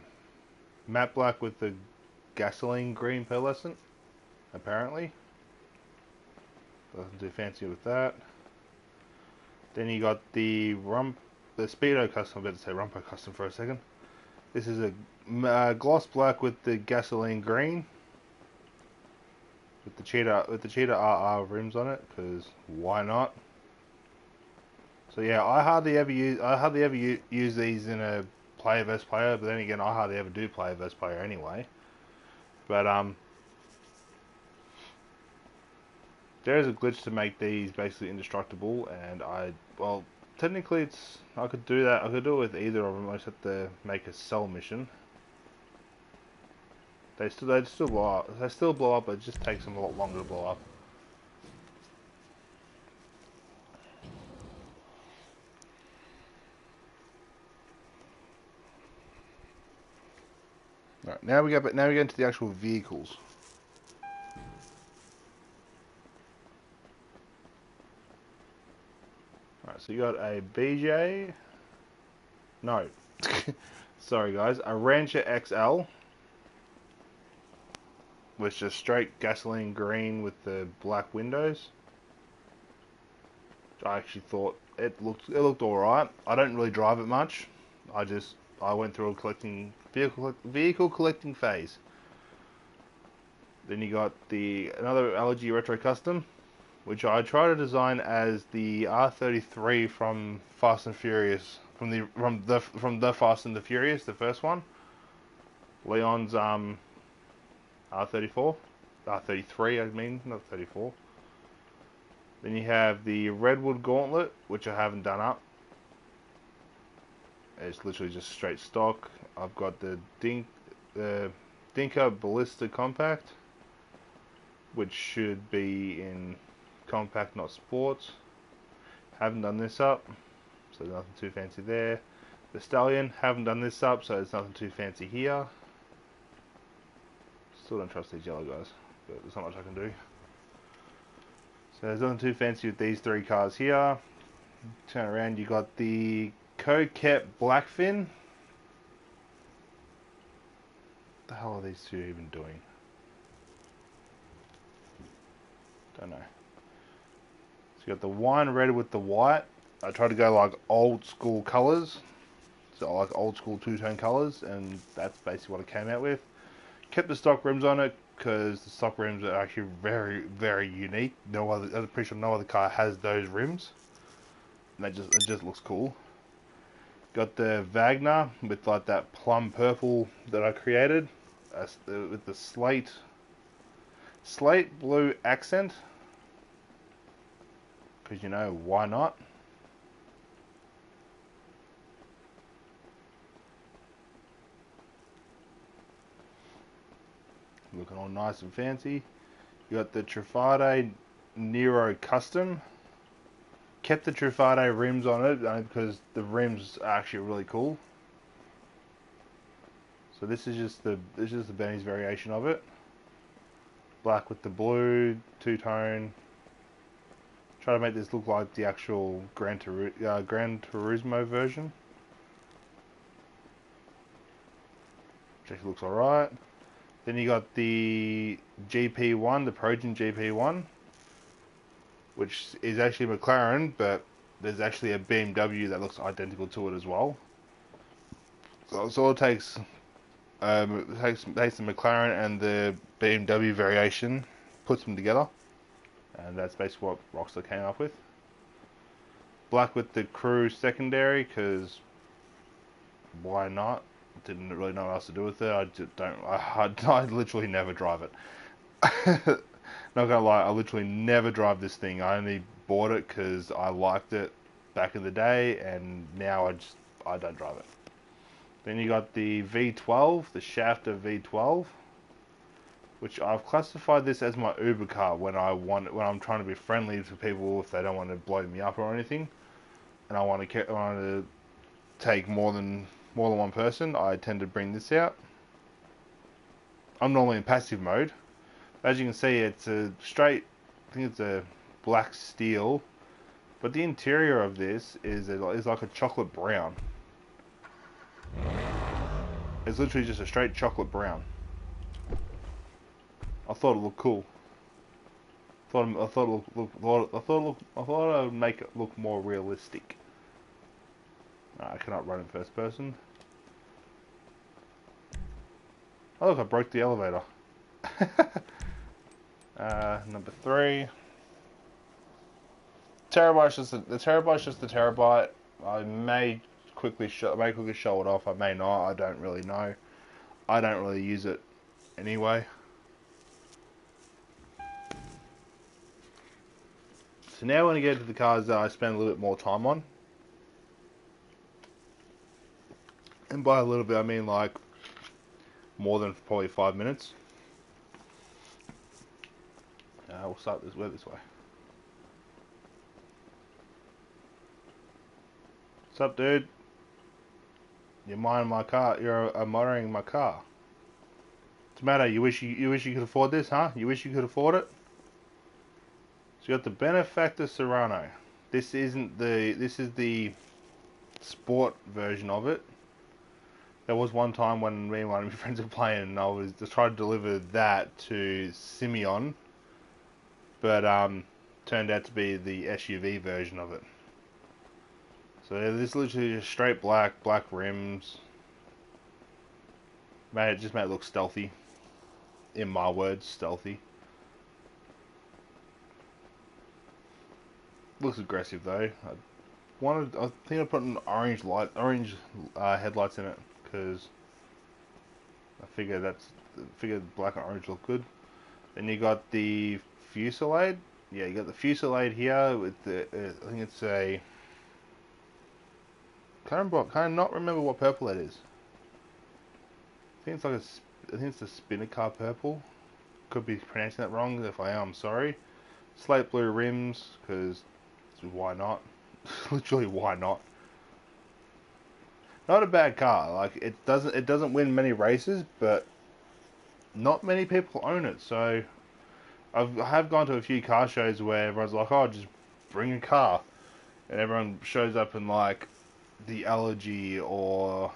matte black with the gasoline green pearlescent, apparently. Nothing too fancy with that. Then you got the Speedo Custom. I'm about to say Rumpo Custom for a second. This is a gloss black with the gasoline green, with the cheetah RR rims on it, because why not? So yeah, I hardly ever use these in a player versus player, but then again, I hardly ever do player versus player anyway. But there is a glitch to make these basically indestructible, and technically I could do that. I could do it with either of them. I just have to make a sell mission. They still blow up. They still blow up, but it just takes them a lot longer to blow up. Right, now we get into the actual vehicles. Alright, so you got a BJ. No. Sorry guys, a Rancher XL. With just straight gasoline green with the black windows. I actually thought it looked alright. I don't really drive it much. I went through a vehicle collecting phase. Then you got another LG Retro Custom, which I try to design as the R33 from Fast and Furious, from the Fast and the Furious, the first one. Leon's R34, R33 I mean, not 34. Then you have the Redwood Gauntlet, which I haven't done up. It's literally just straight stock. I've got the Dinka Ballista Compact, which should be in compact, not sports. Haven't done this up, so nothing too fancy there. The Stallion, haven't done this up, so there's nothing too fancy here. Still don't trust these yellow guys, but there's not much I can do. So there's nothing too fancy with these three cars here. Turn around, you got the Coquette Blackfin. What the hell are these two even doing? Don't know. So you got the wine red with the white. I tried to go like old school colours. So I like old school two-tone colours, and that's basically what it came out with. Kept the stock rims on it because the stock rims are actually very, very unique. I'm pretty sure no other car has those rims. And it just looks cool. Got the Wagner with like that plum purple that I created, with the slate blue accent. Because you know, why not? Looking all nice and fancy. You got the Trifade Nero Custom. Kept the Trifade rims on it because the rims are actually really cool. So this is just the Benny's variation of it. Black with the blue, two-tone. Try to make this look like the actual Gran Turismo version. Which actually looks alright. Then you got the GP1, the Progen GP1, which is actually McLaren, but there's actually a BMW that looks identical to it as well. So it takes the McLaren and the BMW variation, puts them together, and that's basically what Rockstar came up with. Black with the Crew secondary, because why not? Didn't really know what else to do with it. I just don't. I literally never drive it. Not gonna lie, I literally never drive this thing. I only bought it because I liked it back in the day, and now I don't drive it. Then you got the V12, the Shafter V12, which I've classified this as my Uber car when I'm trying to be friendly to people if they don't want to blow me up or anything, and I want to take more than one person. I tend to bring this out. I'm normally in passive mode. As you can see, it's a straight, I think it's a black steel, but the interior of this is like a chocolate brown. It's literally just a straight chocolate brown. I thought it looked cool. I thought it would make it look more realistic. I cannot run in first person. Oh look, I broke the elevator. Number 3. Terabyte's just the terabyte. I may quickly show it off. I may not. I don't really know. I don't really use it anyway. So now we're going to get to the cars that I spend a little bit more time on. And by a little bit, I mean like more than probably 5 minutes. We'll start this way. What's up, dude? You're mining my car. You're monitoring my car. Tomato, you wish you could afford this, huh? You wish you could afford it? So you got the Benefactor Serrano. This isn't the this is the sport version of it. There was one time when me and one of my friends were playing, and I was just trying to deliver that to Simeon, but turned out to be the SUV version of it. So this is literally just straight black rims. Just made it look stealthy. In my words, stealthy. Looks aggressive though. I think I put an orange headlights in it because I figured black and orange look good. Then you got the Fusillade. Yeah, you got the Fusillade here with the. I think it's a. Kind of not remember what purple it is. I think it's like I think it's the spinner car purple. Could be pronouncing that wrong. If I am, I'm sorry. Slate blue rims, because why not? Literally, why not? Not a bad car. Like it doesn't win many races, but not many people own it. So I have gone to a few car shows where everyone's like, "Oh, just bring a car," and everyone shows up in like the Allergy or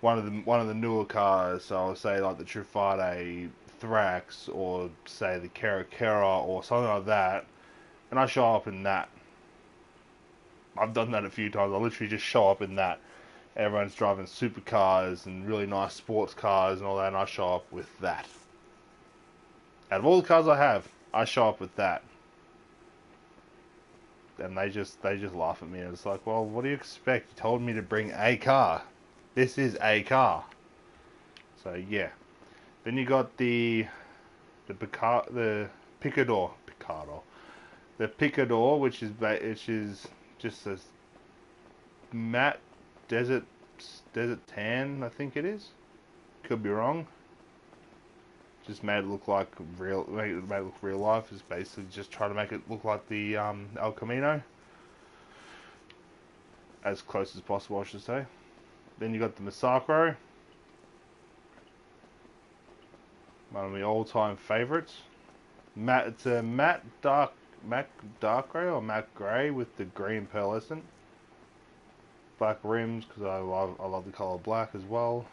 one of the newer cars. So I'll say like the Trifade Thrax or say the Kera or something like that, and I show up in that. I've done that a few times. I literally just show up in that. Everyone's driving supercars and really nice sports cars and all that, and I show up with that. Out of all the cars I have, I show up with that. And they just laugh at me, and it's like, well, what do you expect? You told me to bring a car. This is a car. So yeah. Then you got the Picador, the Picador, which is just a matte desert tan, I think it is. Could be wrong. Just made it look like made it look real life. It's basically just trying to make it look like the El Camino, as close as possible, I should say. Then you got the Massacro, one of my all-time favorites. It's a matte dark grey or matte grey with the green pearlescent. Black rims because I love the color black as well.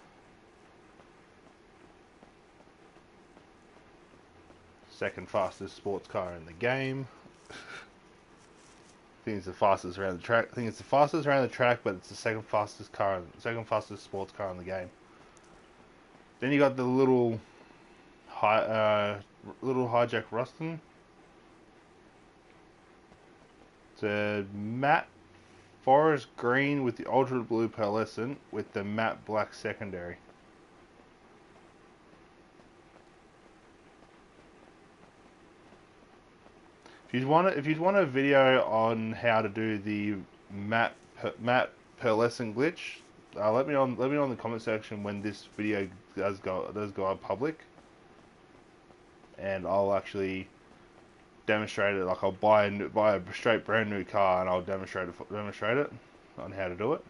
Second fastest sports car in the game. I think it's the fastest around the track. I think it's the fastest around the track, but it's the second fastest sports car in the game. Then you got the little hijack Ruston. It's a matte forest green with the ultra blue pearlescent with the matte black secondary. If you'd want a video on how to do the matte pearlescent glitch, let me know in the comment section when this video does go public, and I'll actually demonstrate it. Like I'll buy a straight brand new car and I'll demonstrate it on how to do it.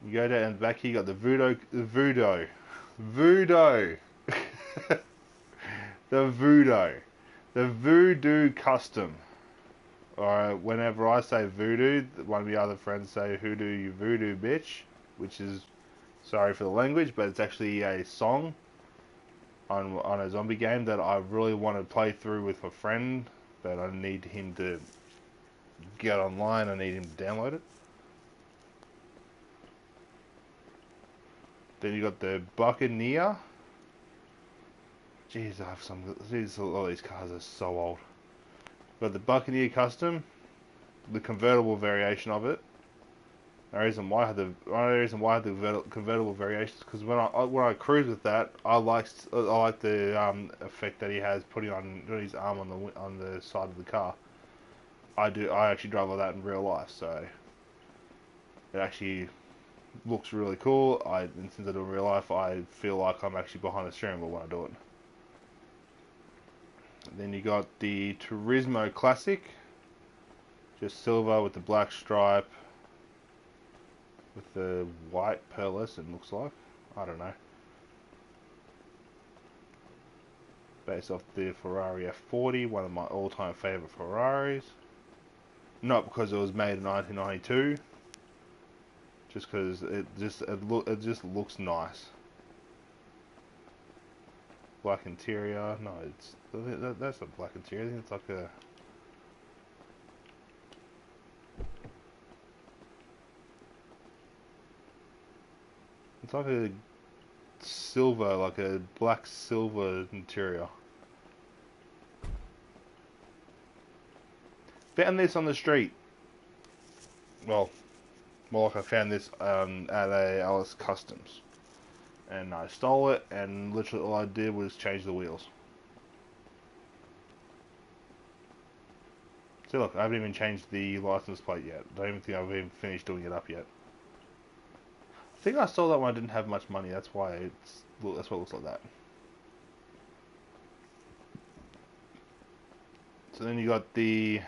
You go down the back here, you got the Voodoo, the Voodoo. The Voodoo Custom. Or whenever I say voodoo, one of my other friends say hoodoo, you voodoo bitch, which is, sorry for the language, but it's actually a song on a zombie game that I really want to play through with a friend, but I need him to get online. I need him to download it. Then you got the Buccaneer. Jeez, I have some. A lot of these cars are so old. But the Buccaneer Custom, the convertible variation of it. The reason why I had the convertible variations because when I cruise with that, I like the effect that he has putting on his arm on the side of the car. I actually drive like that in real life, so it actually looks really cool. And since I do it in real life, I feel like I'm actually behind the steering wheel when I do it. Then you got the Turismo Classic, just silver with the black stripe, with the white pearlescent, looks like. I don't know. based off the Ferrari F40, one of my all-time favorite Ferraris. Not because it was made in 1992, just because it just looks nice. Black interior. No, that's a black interior. I think it's like a. It's like a silver, like a black silver interior. Found this on the street. Well, more like I found this at a Alice Customs. And I stole it, and literally all I did was change the wheels. See, look, I haven't even changed the license plate yet. I don't even think I've even finished doing it up yet. I think I stole that when I didn't have much money. That's why that's what it looks like that. So then you got the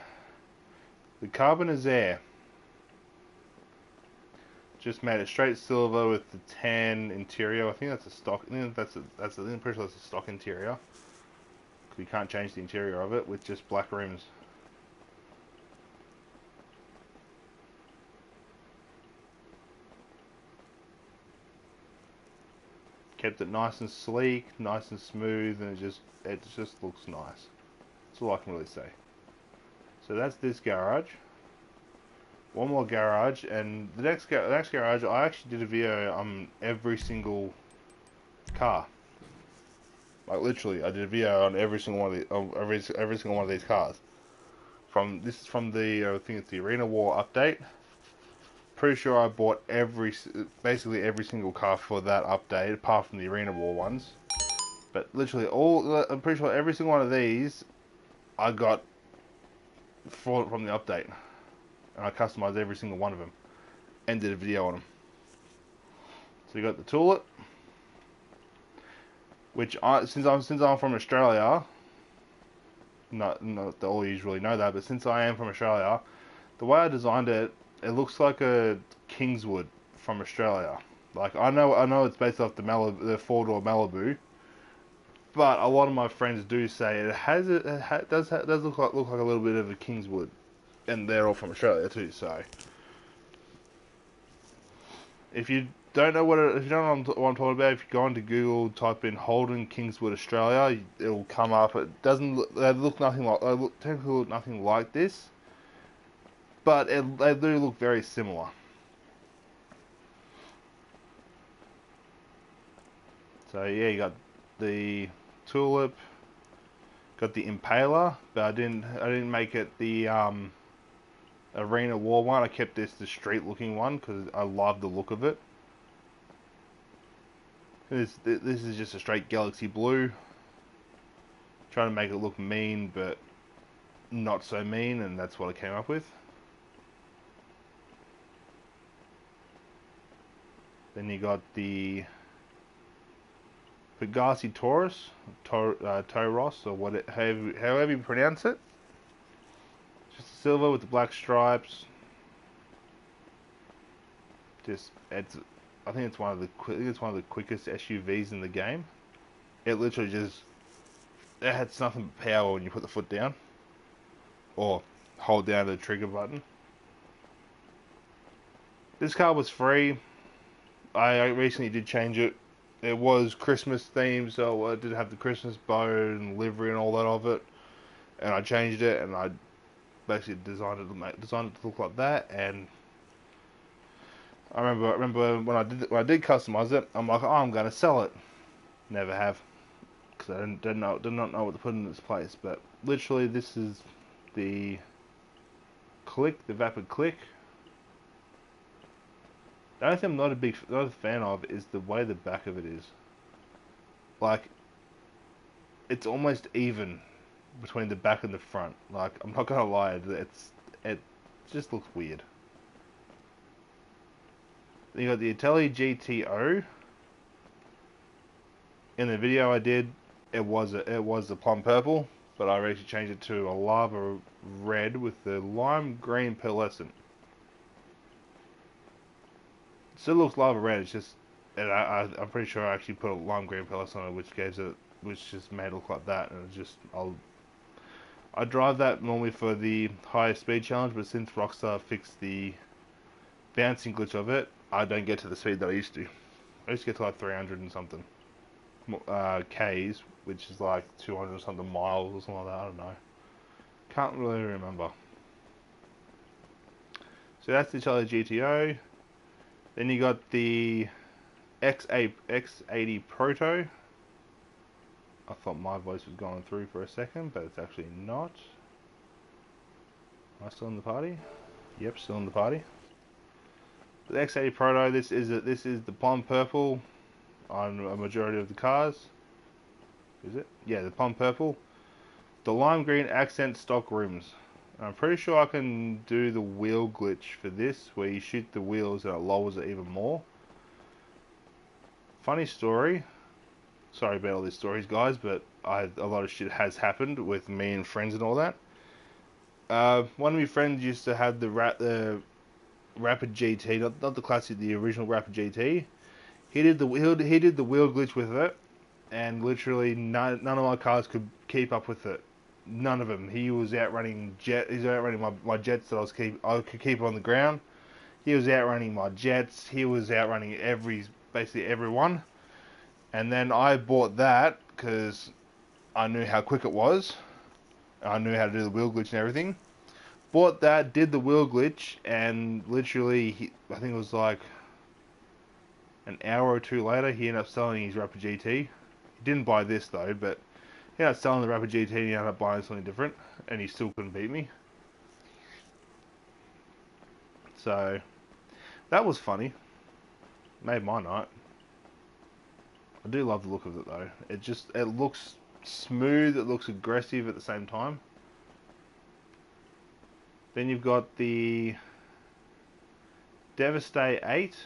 carbon is there. Just made it straight silver with the tan interior. I think that's a stock. I think I'm pretty sure that's a stock interior. Because you can't change the interior of it with just black rims. Kept it nice and sleek, nice and smooth, and it just looks nice. That's all I can really say. So that's this garage. One more garage, and the next garage, I actually did a video on every single car. Like literally, I did a video on every single one of every single one of these cars. This is from the I think it's the Arena War update. Pretty sure I bought basically every single car for that update, apart from the Arena War ones. But literally I'm pretty sure every single one of these I got from the update. And I customized every single one of them and did a video on them. So you got the Tulip, which since I'm from Australia, not that all you really know that, but since I am from Australia, the way I designed it, it looks like a Kingswood from Australia. Like I know it's based off the four-door Malibu, but a lot of my friends do say it does look like a little bit of a Kingswood. And they're all from Australia too, so if you don't know what I'm talking about, if you go into Google, type in Holden Kingswood Australia, it'll come up. It doesn't look, technically look nothing like this, but they do look very similar. So yeah, you got the Tulip, got the Impaler, but I didn't make it the Arena War one. I kept this the street looking one because I love the look of it. This is just a straight galaxy blue. Trying to make it look mean but not so mean, and that's what I came up with. Then you got the Pegasi Taurus, Tauros, or however you pronounce it. Just silver with the black stripes. I think it's one of the quickest SUVs in the game. It literally it had nothing but power when you put the foot down or hold down the trigger button. This car was free. I recently did change it. It was Christmas themed, so I did have the Christmas bow and livery and all that of it. And I changed it, and I basically designed it to look like that. And I remember when I did customize it, I'm like, oh, I'm gonna sell it. Never have, because I did not know what to put in its place. But literally, this is the Vapid Click. The only thing I'm not a fan of is the way the back of it is. Like, it's almost even between the back and the front. Like, I'm not gonna lie, it just looks weird. Then you got the Italy GTO. In the video I did, it was the plum purple, but I actually changed it to a lava red with the lime green pearlescent. Still looks lava red. It's just, and I'm pretty sure I actually put a lime green pearlescent on it, which gives it which just made it look like that, and it's just I drive that normally for the higher speed challenge, but since Rockstar fixed the bouncing glitch of it, I don't get to the speed that I used to. I used to get to like 300 and something Ks, which is like 200 something miles or something like that. I don't know. Can't really remember. So that's the Charlie GTO. Then you got the X80 Proto. I thought my voice was going through for a second, but it's actually not. Am I still in the party? Yep, still in the party. The X80 Proto. This is the blonde purple on a majority of the cars. Is it? Yeah, the blonde purple. The lime green accent stock rims. I'm pretty sure I can do the wheel glitch for this, where you shoot the wheels and it lowers it even more. Funny story. Sorry about all these stories, guys, but a lot of shit has happened with me and friends and all that. One of my friends used to have the Rapid GT, not the classic, the original Rapid GT. He did the wheel glitch with it, and literally none of my cars could keep up with it. None of them. He was outrunning my jets that I could keep on the ground. He was outrunning my jets. He was outrunning basically everyone. And then I bought that because I knew how quick it was. I knew how to do the wheel glitch and everything. Bought that, did the wheel glitch, and literally, I think it was like an hour or two later, he ended up selling his Rapid GT. He didn't buy this though, but he ended up selling the Rapid GT and he ended up buying something different, and he still couldn't beat me. So, that was funny. Made my night. I do love the look of it though. It looks smooth, it looks aggressive at the same time. Then you've got the Devastate 8.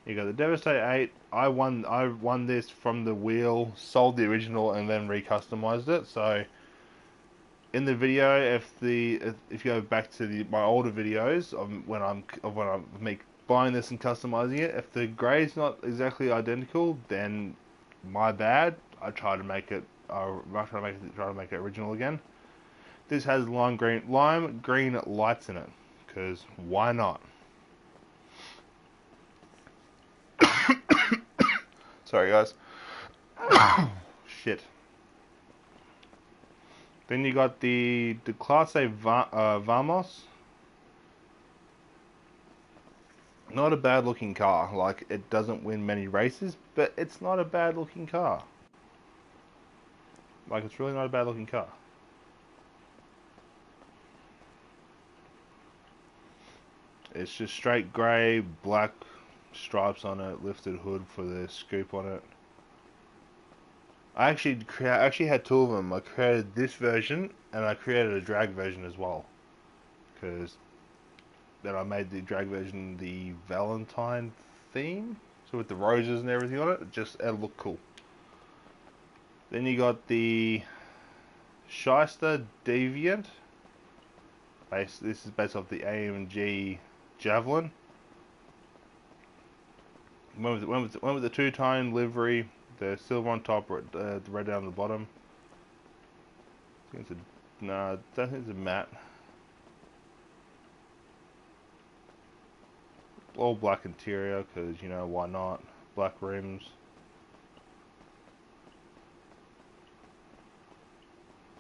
You got the Devastate 8. I won this from the wheel, sold the original, and then recustomized it. So in the video, if you go back to my older videos of when I'm buying this and customizing it, if the gray's not exactly identical, then my bad. I try to make it original again. This has lime green lights in it, because why not? Sorry, guys. Shit. Then you got the Class A Vamos. Not a bad looking car. Like, it doesn't win many races, but it's not a bad looking car. Like, it's really not a bad looking car. It's just straight grey, black stripes on it, lifted hood for the scoop on it. I actually had two of them. I created this version and I created a drag version as well, because then I made the drag version the Valentine theme, so with the roses and everything on it. It looked cool. Then you got the Shyster Deviant. This is based off the AMG Javelin. Went with the two-tone livery, the silver on top, the red down the bottom. I think I don't think it's a matte. All black interior, because, you know, why not? Black rims.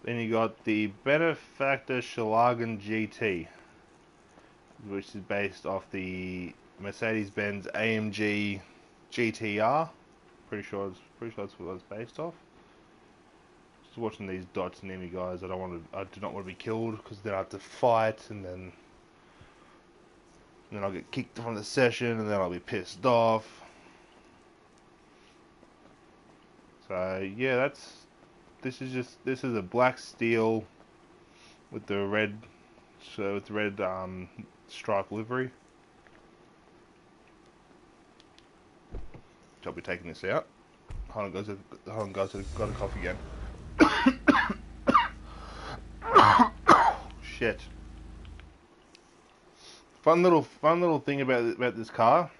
Then you got the Benefactor Schlagen GT, which is based off the Mercedes-Benz AMG GTR. Pretty sure that's what it's based off. Just watching these dots near me, guys. I do not want to be killed, because then I have to fight, and then I'll get kicked from the session, and then I'll be pissed off. So yeah, this is a black steel with the red stripe livery. I'll be taking this out. Hold on guys, I've got a cough again. Shit. fun little thing about this car.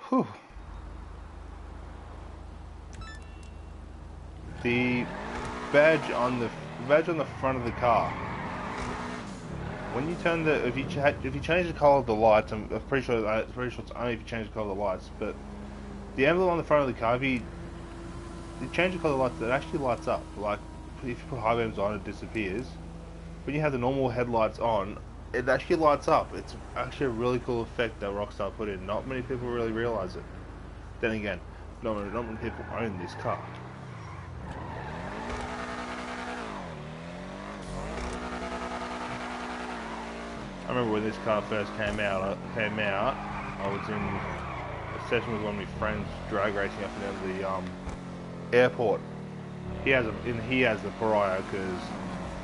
Whew. The badge on the front of the car. When you turn the if you change the color of the lights, I'm pretty sure it's only if you change the color of the lights. But the emblem on the front of the car, if you change the color of the lights, it actually lights up. Like if you put high beams on, it disappears. When you have the normal headlights on, it actually lights up. It's actually a really cool effect that Rockstar put in. Not many people really realize it. Then again, not many people own this car. I remember when this car first came out. I was in a session with one of my friends, drag racing up and down the airport. He has the Pariah because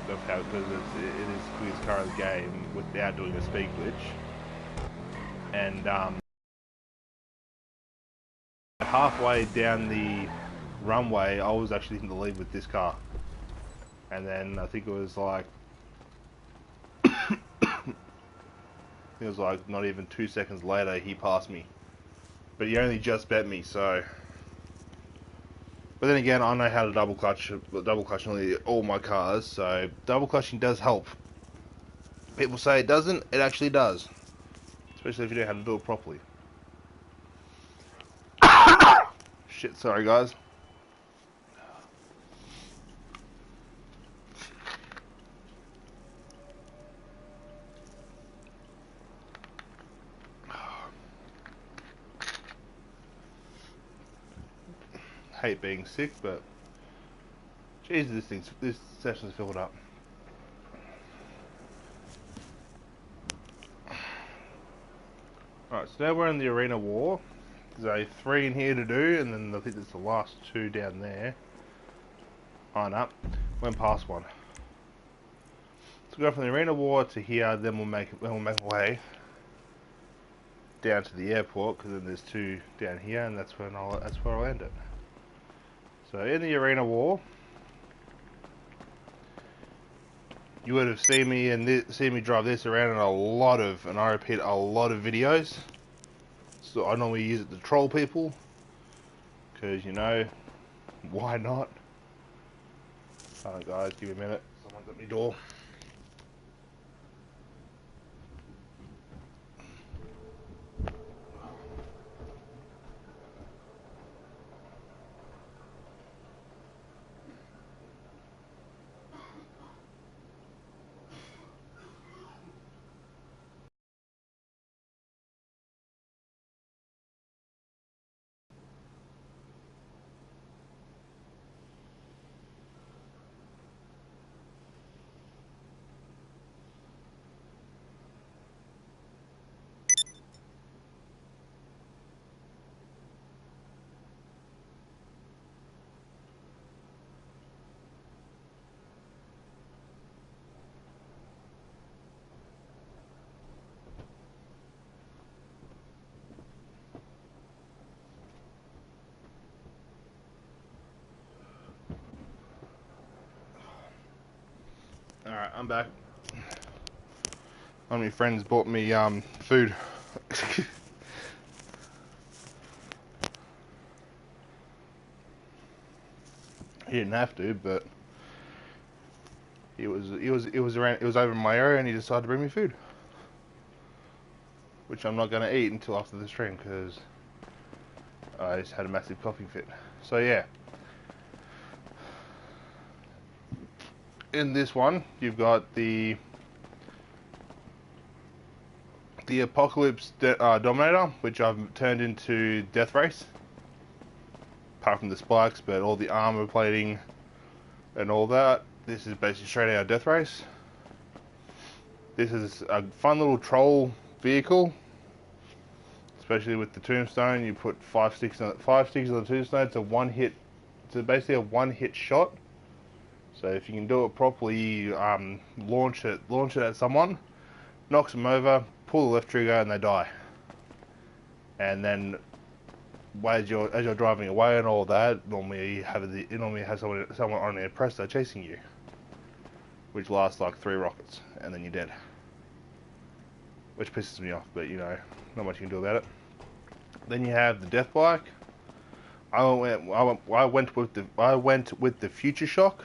it is the quickest car in the game without doing a speed glitch. And halfway down the runway, I was actually in the lead with this car. And then I think it was like not even 2 seconds later he passed me. But he only just bet me, so. But then again, I know how to double clutch nearly all my cars, so double clutching does help. People say it doesn't, it actually does. Especially if you know how to do it properly. Shit, sorry guys. Hate being sick, but Jesus, this session's filled up. Alright, so now we're in the arena war. There's 3 in here to do, and then I think there's the last 2 down there. Line up. Went past one. So we'll go from the arena war to here, then we'll make our way down to the airport, because then there's 2 down here, and that's where I'll end it. So in the arena war, you would have seen me drive this around in I repeat, a lot of videos. So I normally use it to troll people, because you know, why not? Alright guys, give me a minute. Someone's at my door. Alright, I'm back. One of my friends bought me food. He didn't have to, but it was over in my area, and he decided to bring me food, which I'm not going to eat until after the stream because I just had a massive coughing fit. So yeah. In this one, you've got the Apocalypse Dominator, which I've turned into Death Race. Apart from the spikes, but all the armor plating and all that. This is basically straight out of Death Race. This is a fun little troll vehicle, especially with the tombstone. You put 5 sticks on the tombstone. It's a one hit. It's basically a one-hit shot. So if you can do it properly, launch it at someone, knocks them over, pull the left trigger, and they die. And then, as you're driving away and all that, normally has someone on an oppressor chasing you. which lasts like 3 rockets, and then you're dead. Which pisses me off, but you know, not much you can do about it. Then you have the death bike. I went with the Future Shock.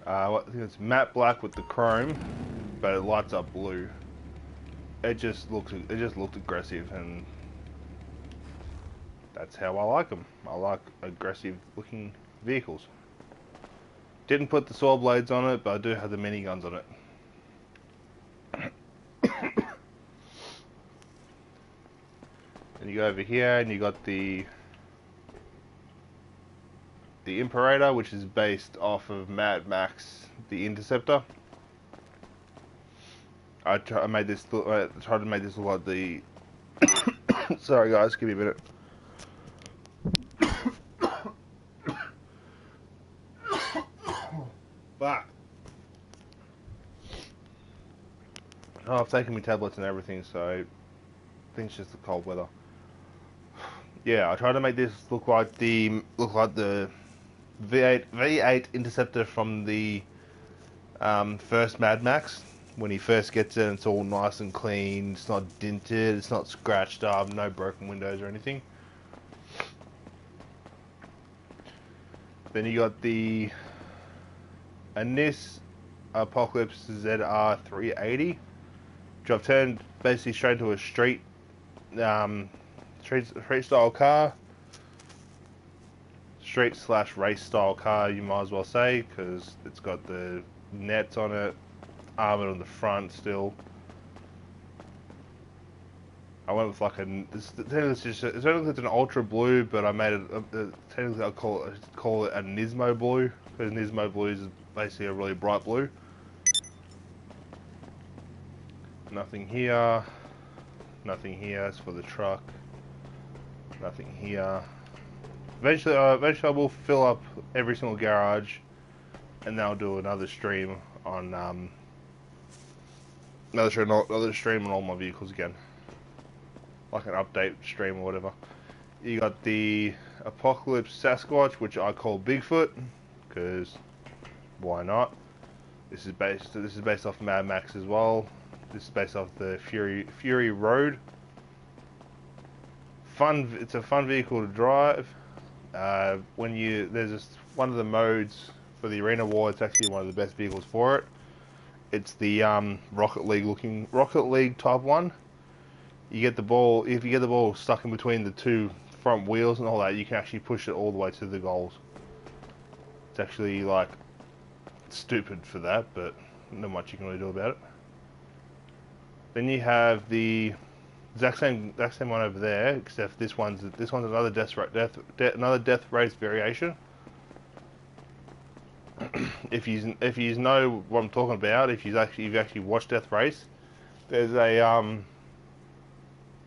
I think it's matte black with the chrome, but it lights up blue. It just looked aggressive, and that's how I like them. I like aggressive looking vehicles. Didn't put the saw blades on it, but I do have the miniguns on it. And you go over here, and you got the Imperator, which is based off of Mad Max, the Interceptor. I tried to make this look like the. Sorry guys, give me a minute. Fuck. Oh, I've taken my tablets and everything, so I think it's just the cold weather. Yeah, I tried to make this look like the V8 Interceptor from the first Mad Max. When he first gets in, it's all nice and clean. It's not dented. It's not scratched up. No broken windows or anything. Then you got the Anis Apocalypse ZR380, which I've turned basically straight into a street style car. Street/race style car, you might as well say, because it's got the nets on it, armored on the front still. I went with like it's an ultra blue, but I made it technically I'll call it a Nismo blue, because Nismo blue is basically a really bright blue. Nothing here. Nothing here. It's for the truck. Nothing here. Eventually I will fill up every single garage, and then I'll do another stream on another stream on all my vehicles again, like an update stream or whatever. You got the Apocalypse Sasquatch, which I call Bigfoot, because why not? This is based off Mad Max as well. This is based off the Fury Road. It's a fun vehicle to drive. There's just one of the modes for the Arena War. It's actually one of the best vehicles for it. It's the Rocket League type one. You get the ball. If you get the ball stuck in between the two front wheels and all that, you can actually push it all the way to the goals. It's actually like stupid for that, but not much you can really do about it. Then you have the exact same one over there, except this one's another death race variation. If you know what I'm talking about, if you've actually watched Death Race, there's a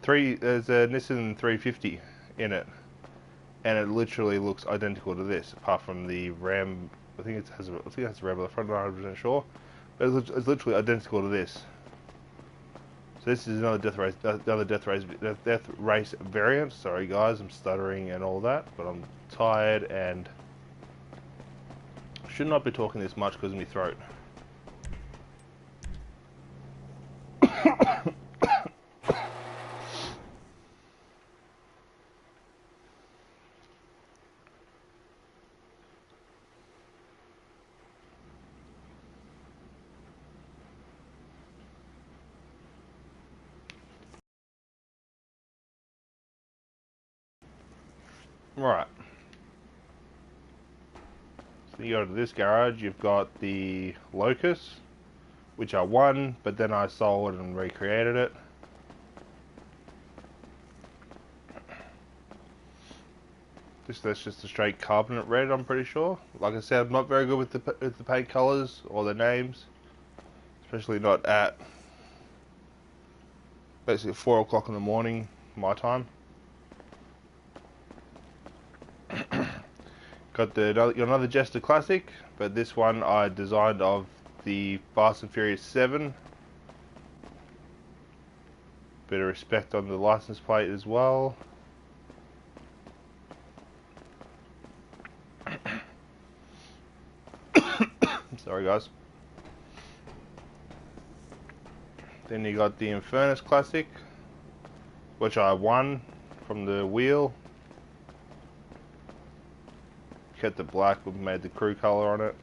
Nissan 350 in it, and it literally looks identical to this, apart from the Ram. I think it has a Ram on the front. I'm not 100% sure, but it's literally identical to this. So this is another death race variant. Sorry guys, I'm stuttering and all that, but I'm tired and should not be talking this much because of my throat. Right. So you go to this garage, you've got the Locust, which I won, but then I sold and recreated it. That's just a straight carbonate red, I'm pretty sure. Like I said, I'm not very good with the paint colors or the names, especially not at basically 4 o'clock in the morning, my time. Got another Jester Classic, but this one I designed of the Fast and Furious 7. Bit of respect on the license plate as well. Sorry guys. Then you got the Infernus Classic, which I won from the wheel. Kept the black, we made the crew color on it,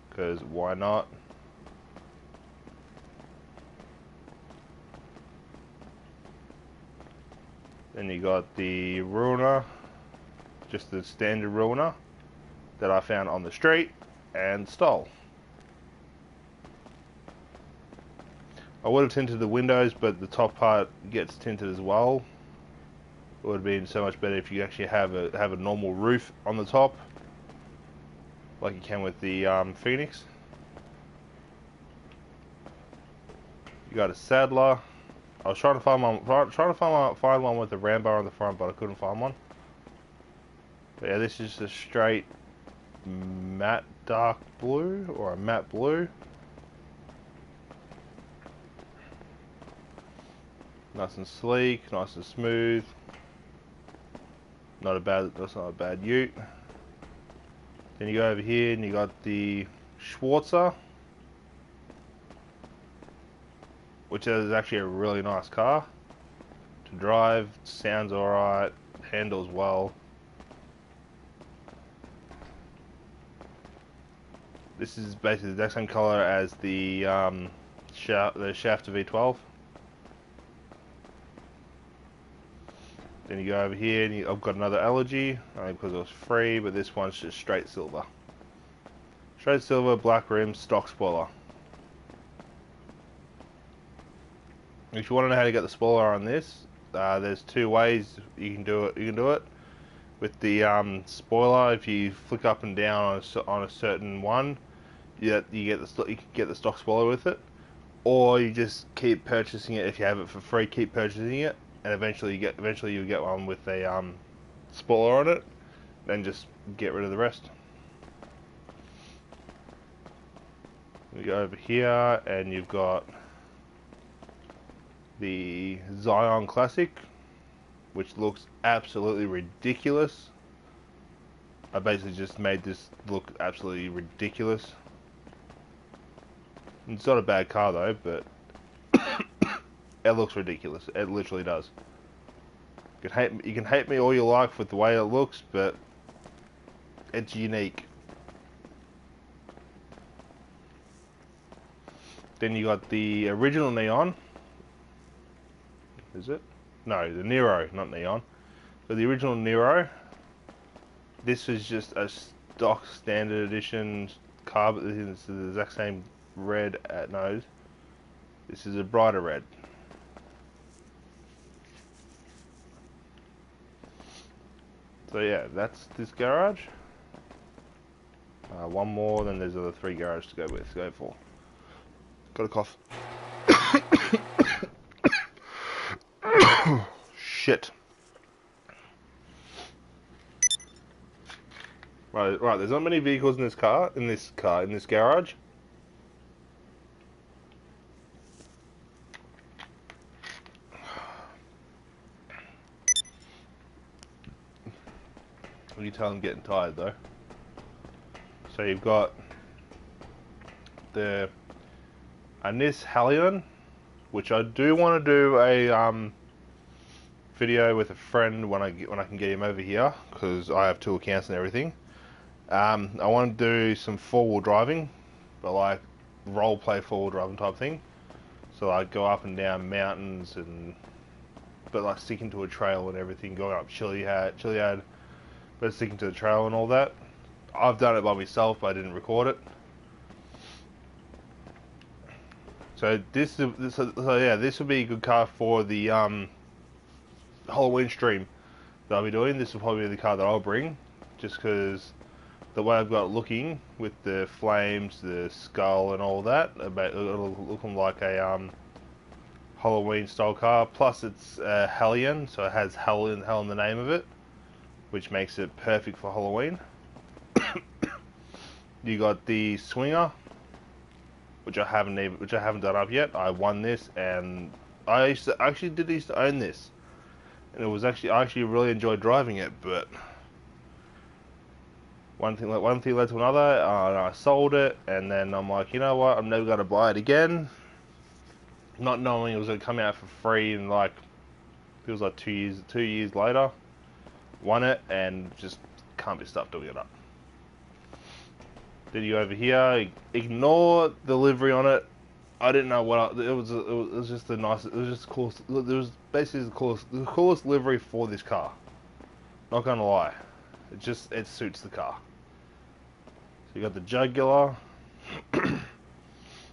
because why not? Then you got the Ruiner, just the standard Ruiner that I found on the street and stole. I would have tinted the windows, but the top part gets tinted as well. It would have been so much better if you actually have a normal roof on the top, like you can with the Phoenix. You got a Saddler. I was trying to find one with a Rambo on the front, but I couldn't find one. But yeah, this is just a straight matte dark blue, or a matte blue. Nice and sleek, nice and smooth. That's not a bad ute. Then you go over here and you got the Schwarzer, which is actually a really nice car to drive. Sounds alright, handles well. This is basically the exact same color as the Shafter V12. Then you go over here and I've got another Elegy, only because it was free, but this one's just straight silver. Straight silver, black rims, stock spoiler. If you want to know how to get the spoiler on this, there's two ways you can do it. You can do it with the spoiler. If you flick up and down on a certain one, you can get the stock spoiler with it, or you just keep purchasing it. If you have it for free, keep purchasing it, and eventually you get one with a spoiler on it. Then just get rid of the rest. We go over here, and you've got the Zion Classic, which looks absolutely ridiculous. I basically just made this look absolutely ridiculous. It's not a bad car though, but it looks ridiculous. It literally does. You can hate me all you like with the way it looks, but it's unique. Then you got the original Neon. Is it? No, the Nero, not Neon. So the original Nero. This is just a stock standard edition car, but this is the exact same red at nose. This is a brighter red. So yeah, that's this garage. One more, then there's other 3 garages to go for. Got a cough. Shit. Right. There's not many vehicles in this garage. You can tell I'm getting tired though. So you've got the Anis Hallion, which I do want to do a video with a friend when I can get him over here, because I have 2 accounts and everything. I want to do some 4-wheel driving, but like role play 4-wheel driving type thing. So I go up and down mountains but like sticking to a trail and everything, going up Chiliad, but sticking to the trail and all that. I've done it by myself, but I didn't record it. So this would be a good car for the Halloween stream that I'll be doing. This will probably be the car that I'll bring, just because the way I've got it looking with the flames, the skull, and all that, it'll looking like a Halloween style car. Plus, it's Hellion, so it has hell in the name of it, which makes it perfect for Halloween. You got the Swinger, which I haven't done up yet. I won this, and I used to own this, and I actually really enjoyed driving it. But one thing led to another, and I sold it, and then I'm like, you know what? I'm never gonna buy it again. not knowing it was going to come out for free, and like it was like 2 years later, won it, and just can't be stopped doing it up. Then you go over here, ignore the livery on it. I didn't know what it was. It was just the nice. It was just the coolest. It was basically the coolest livery for this car. Not gonna lie, it suits the car. So you got the jugular.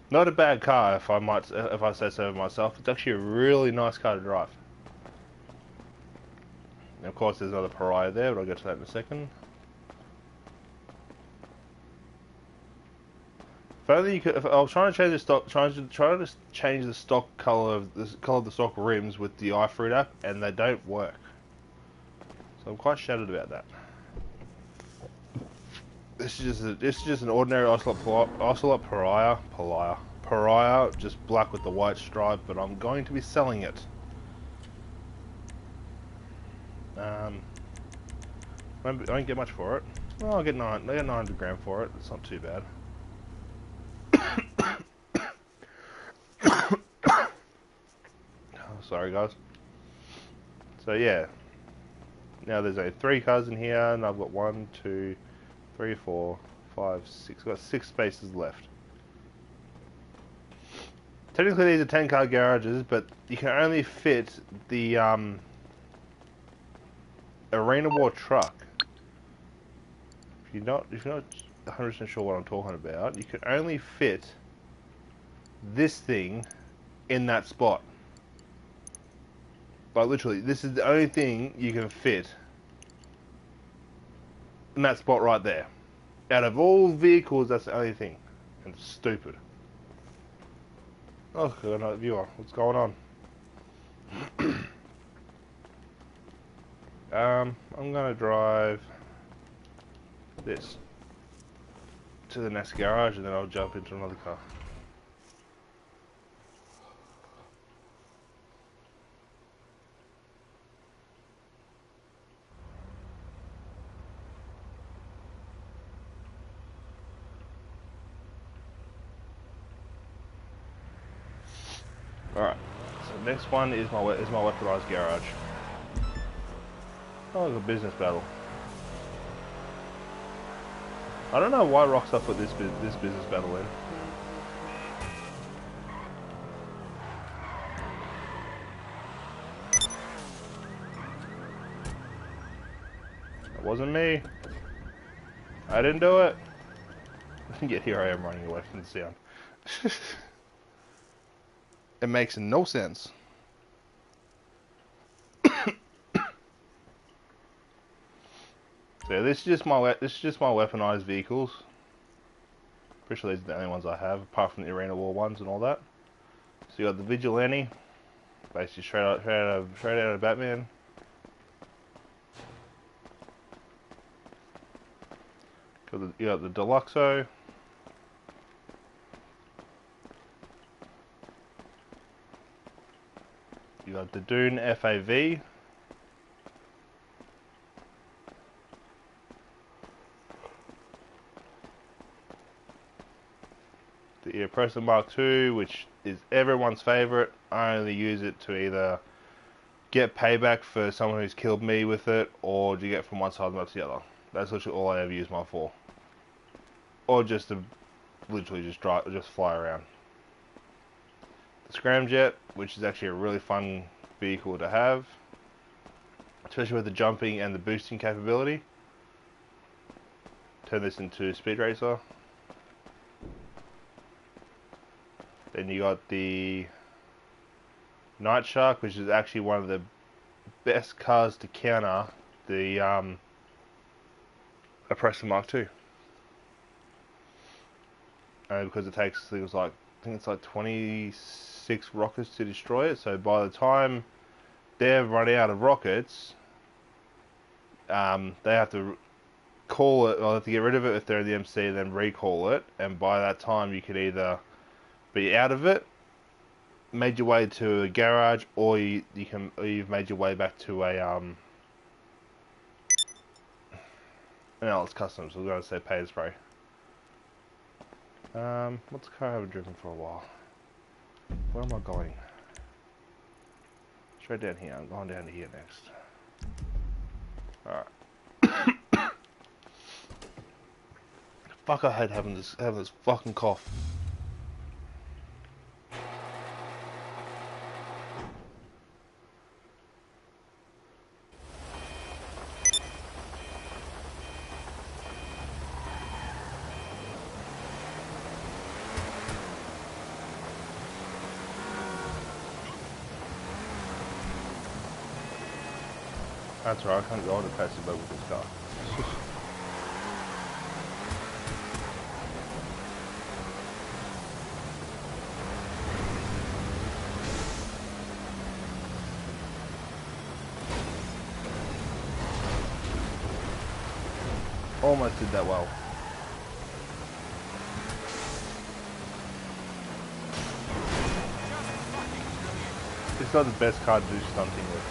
Not a bad car, if I say so myself. It's actually a really nice car to drive. And of course, there's another pariah there, but I'll get to that in a second. If only you could. If I was trying to change the stock, trying to change the stock color of the stock rims with the iFruit app, and they don't work. So I'm quite shattered about that. This is just an ordinary Ocelot pariah, just black with the white stripe. But I'm going to be selling it. I don't get much for it. Well, I get 900 grand for it. It's not too bad. Sorry, guys. So yeah, now there's only 3 cars in here, and I've got 1, 2, 3, 4, 5, 6. I've got 6 spaces left. Technically, these are 10-car garages, but you can only fit the Arena War truck. If you're not 100% sure what I'm talking about, you can only fit this thing in that spot. Like literally, this is the only thing you can fit in that spot right there. Out of all vehicles, that's the only thing. And it's stupid. Oh, got another viewer. What's going on? I'm gonna drive this to the next garage, and then I'll jump into another car. Alright, so next one is my weaponized garage. Oh, it's a business battle. I don't know why Rockstar put this business battle in. It wasn't me. I didn't do it. Yet here I am running away from the sound. It makes no sense. So this is just my weaponized vehicles. Pretty sure these are the only ones I have, apart from the Arena War ones and all that. So you got the Vigilante, basically straight out of Batman. You got the Deluxo. You got the Dune FAV. The Oppressor Mark II, which is everyone's favorite. I only use it to either get payback for someone who's killed me with it, or to get from one side to the other. That's literally all I ever use mine for. Or just to literally just fly around. The Scramjet, which is actually a really fun vehicle to have, especially with the jumping and the boosting capability. Turn this into Speed Racer. Then you got the Night Shark, which is actually one of the best cars to counter the Oppressor Mark II. Because it takes things like, I think it's like 26 rockets to destroy it. So by the time they've run out of rockets, they have to call it, or they have to get rid of it if they're in the MC, and then recall it. And by that time, you could either be out of it, made your way to a garage, or you've made your way back to a no, it's custom, so we're going to say pay to spray. What's the car I haven't driven for a while? Where am I going? Straight down here. I'm going down to here next. Alright. Fuck, I hate having this fucking cough. That's right, I can't go on the passive mode with this car. Almost did that well. It's not the best car to do stunting with.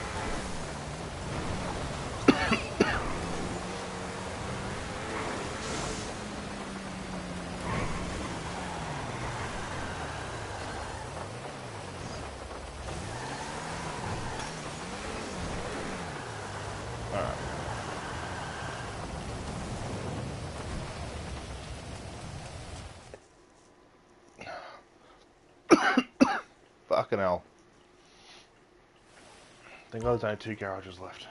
Fucking hell. Thank God there's only 2 garages left.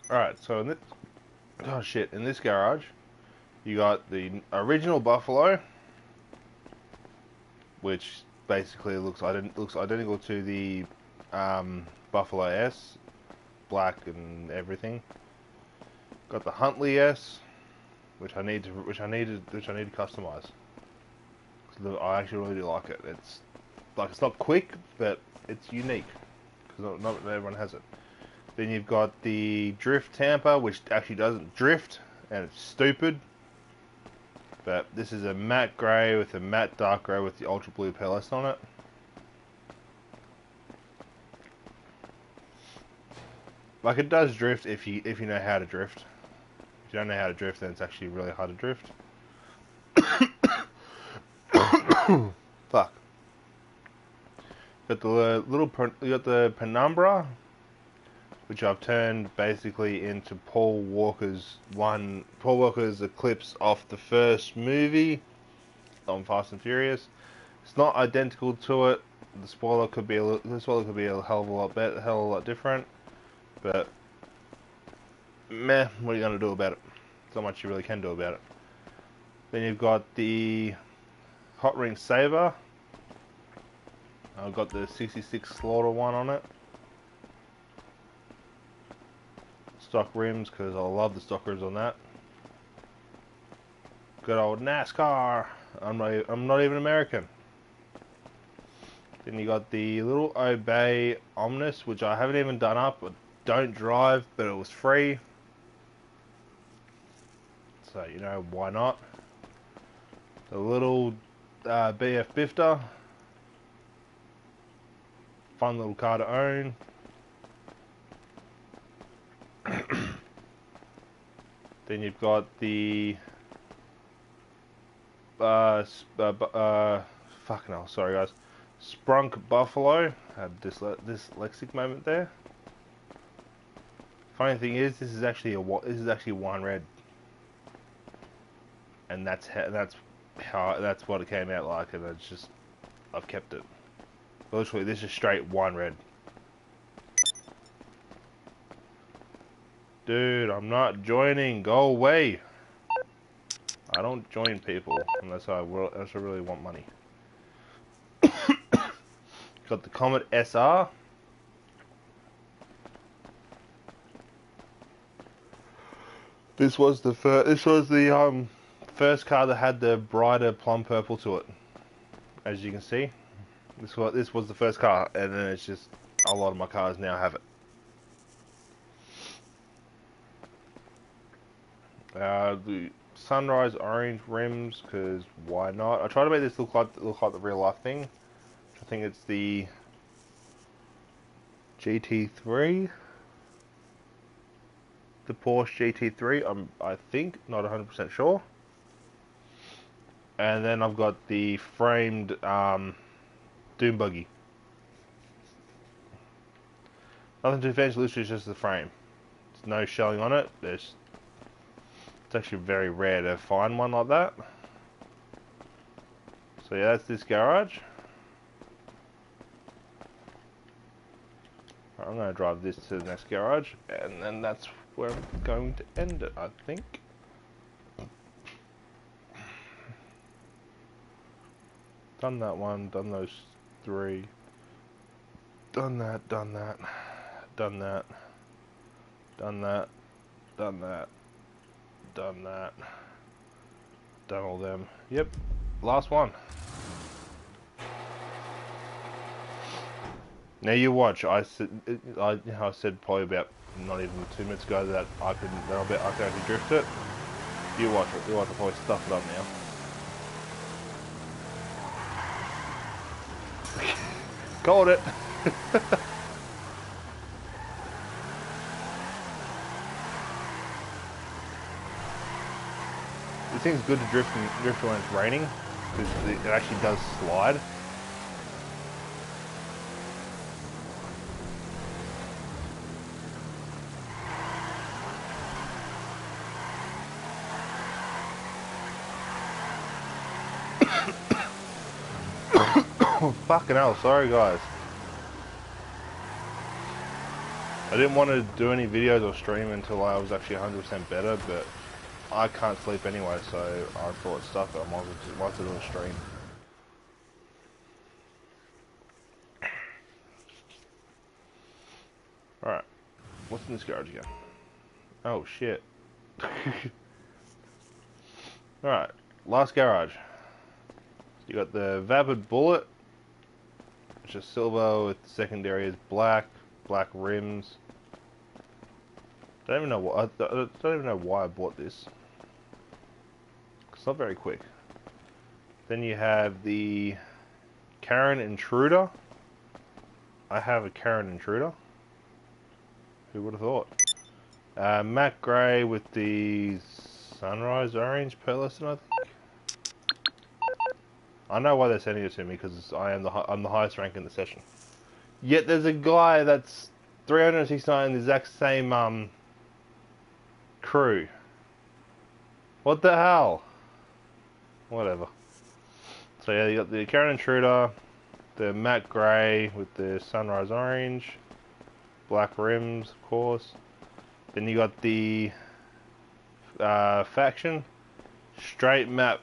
Alright, so in this... Oh shit, in this garage, you got the original Buffalo, which basically looks identical to the Buffalo S, black and everything. Got the Huntley S, which I need to customize. I actually really do like it. It's not quick, but it's unique because not everyone has it. Then you've got the Drift Tampa, which actually doesn't drift, and it's stupid. But this is a matte grey with a matte dark grey with the ultra blue pellets on it. Like, it does drift if you know how to drift. If you don't know how to drift, then it's actually really hard to drift. Fuck. Got the you got the Penumbra, which I've turned basically into Paul Walker's Eclipse off the first movie on Fast and Furious. It's not identical to it. The spoiler could be a hell of a lot better, hell of a lot different. But meh, what are you gonna do about it? There's not much you really can do about it. Then you've got the Hot Ring Saber. I've got the 66 Slaughter one on it. Stock rims, because I love the stock rims on that. Good old NASCAR. I'm not even American. Then you got the little Obey Omnis, which I haven't even done up. I don't drive, but it was free. So, you know, why not? The little BF Bifter. Fun little car to own. Then you've got the fucking hell, sorry guys. Sprunk Buffalo. Had dyslexic moment there. Funny thing is, this is actually wine red, and that's what it came out like, and it's just I've kept it. Literally, this is straight wine red. Dude, I'm not joining. Go away. I don't join people unless I really want money. Got the Comet SR. This was the first car that had the brighter plum purple to it. As you can see, this was the first car, and then it's just a lot of my cars now have it. The Sunrise orange rims, because why not? I try to make this look like the real life thing. I think it's the GT3, the Porsche GT3. I think, not 100% sure. And then I've got the framed Doom buggy. Nothing too fancy, literally just the frame. There's no shelling on it. It's actually very rare to find one like that. So yeah, that's this garage. I'm going to drive this to the next garage, and then that's where I'm going to end it, I think. Done that one, done those three. Done that, done that, done that, done that, done that, done that, done all them. Yep, last one. Now you watch. I said probably about not even 2 minutes ago that I could actually drift it. You watch it. You watch. I'll probably stuff it up now. Called it. This thing's good to drift when it's raining because it actually does slide. Oh, fucking hell, sorry guys. I didn't want to do any videos or stream until I was actually 100% better, but I can't sleep anyway, so I thought stuff it, I might as well do a stream. Alright, what's in this garage again? Oh shit. Alright, last garage. You got the Vapid Bullet, which is silver with the secondary is black rims. I don't even know why I bought this. It's not very quick. Then you have the Karen Intruder. I have a Karen Intruder. Who would have thought? Matte grey with the sunrise orange pearlescent, I think. I know why they're sending it to me because I'm the highest rank in the session. Yet there's a guy that's 369 the exact same crew. What the hell? Whatever. So yeah, you got the Karen Intruder, the matte grey with the sunrise orange, black rims, of course. Then you got the Faction. Straight matte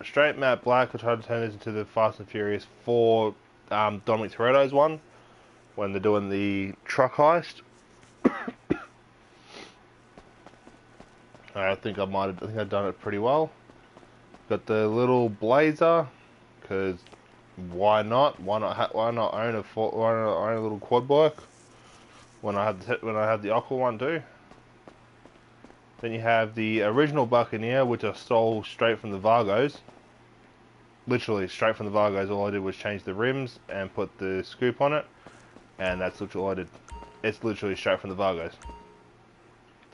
black. I tried to turn this into the Fast and Furious 4 Dominic Toretto's one when they're doing the truck heist. I think I've done it pretty well. Got the little Blazer, because why not? Why not own a little quad bike when I have the Aqua one too? Then you have the original Buccaneer, which I stole straight from the Vargos. Literally straight from the Vargos. All I did was change the rims and put the scoop on it, and that's literally all I did. It's literally straight from the Vargos.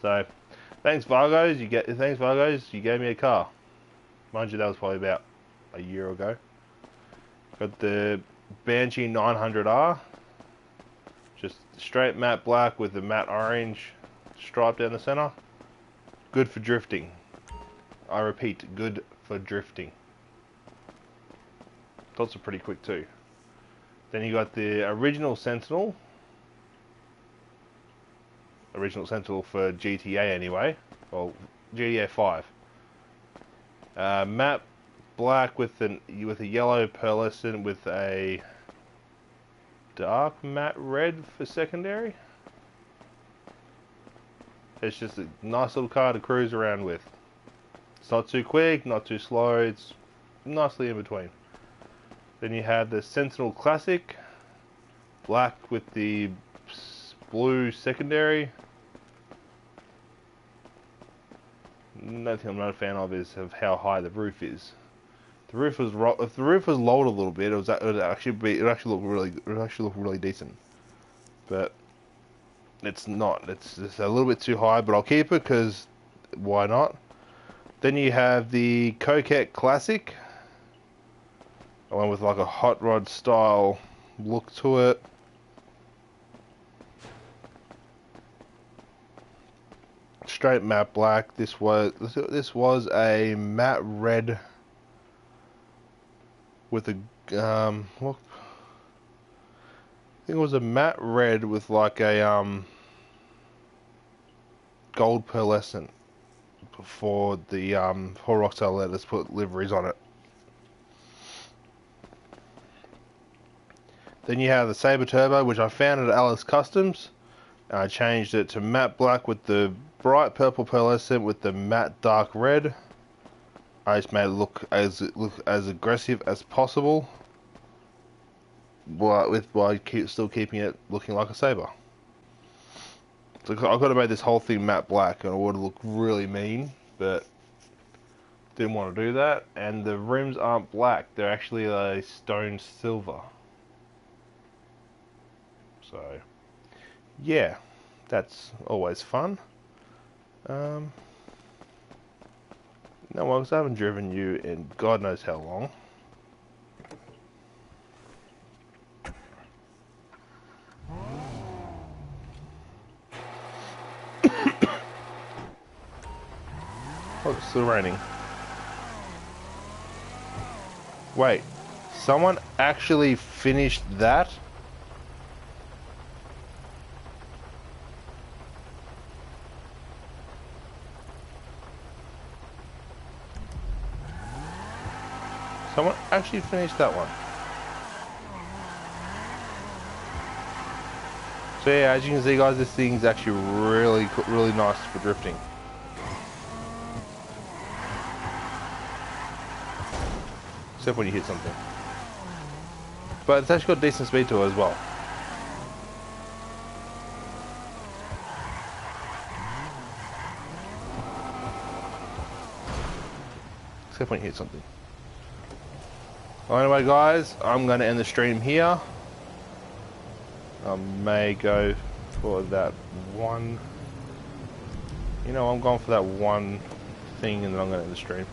So, thanks Vargos. You gave me a car. Mind you, that was probably about a year ago. Got the Banshee 900R. Just straight matte black with the matte orange stripe down the center. Good for drifting. I repeat, good for drifting. Thoughts are pretty quick too. Then you got the original Sentinel. Original Sentinel for GTA anyway. Well, GTA 5. Matte black with a yellow pearlescent with a dark matte red for secondary. It's just a nice little car to cruise around with. It's not too quick, not too slow, it's nicely in between. Then you have the Sentinel Classic, black with the blue secondary. Another thing I'm not a fan of is how high the roof is. The roof was if the roof was lowered a little bit, it would actually be it actually look really decent. But it's not. It's just a little bit too high, but I'll keep it because why not? Then you have the Coquette Classic. I went with like a hot rod style look to it. Straight matte black. This was a matte red with a look. I think it was a matte red with like a gold pearlescent for the for Rockstar letters put liveries on it. Then you have the Sabre Turbo, which I found at Alice Customs. I changed it to matte black with the bright purple pearlescent with the matte dark red. I just made it look as aggressive as possible, but while still keeping it looking like a Sabre. So I could have made this whole thing matte black, and it would have looked really mean, but didn't want to do that. And the rims aren't black; they're actually a stone silver. So, yeah, that's always fun. No, well, because I haven't driven you in God knows how long. Oh, it's still raining. Wait, someone actually finished that? Someone actually finished that one. So yeah, as you can see guys, this thing's actually really nice for drifting. Except when you hit something. But it's actually got decent speed to it as well. Except when you hit something. Well, anyway guys, I'm going to end the stream here. I may go for that one. You know, I'm going for that one thing and then I'm going to end the stream.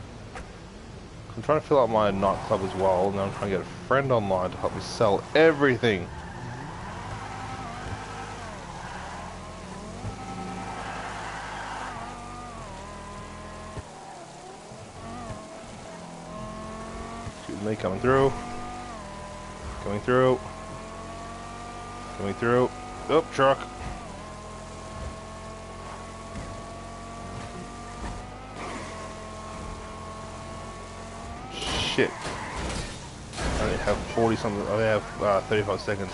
I'm trying to fill out my nightclub as well, and then I'm trying to get a friend online to help me sell everything. Excuse me, coming through. Coming through. Coming through. Oh, truck. Shit. I only have 40 something. I only have 35 seconds.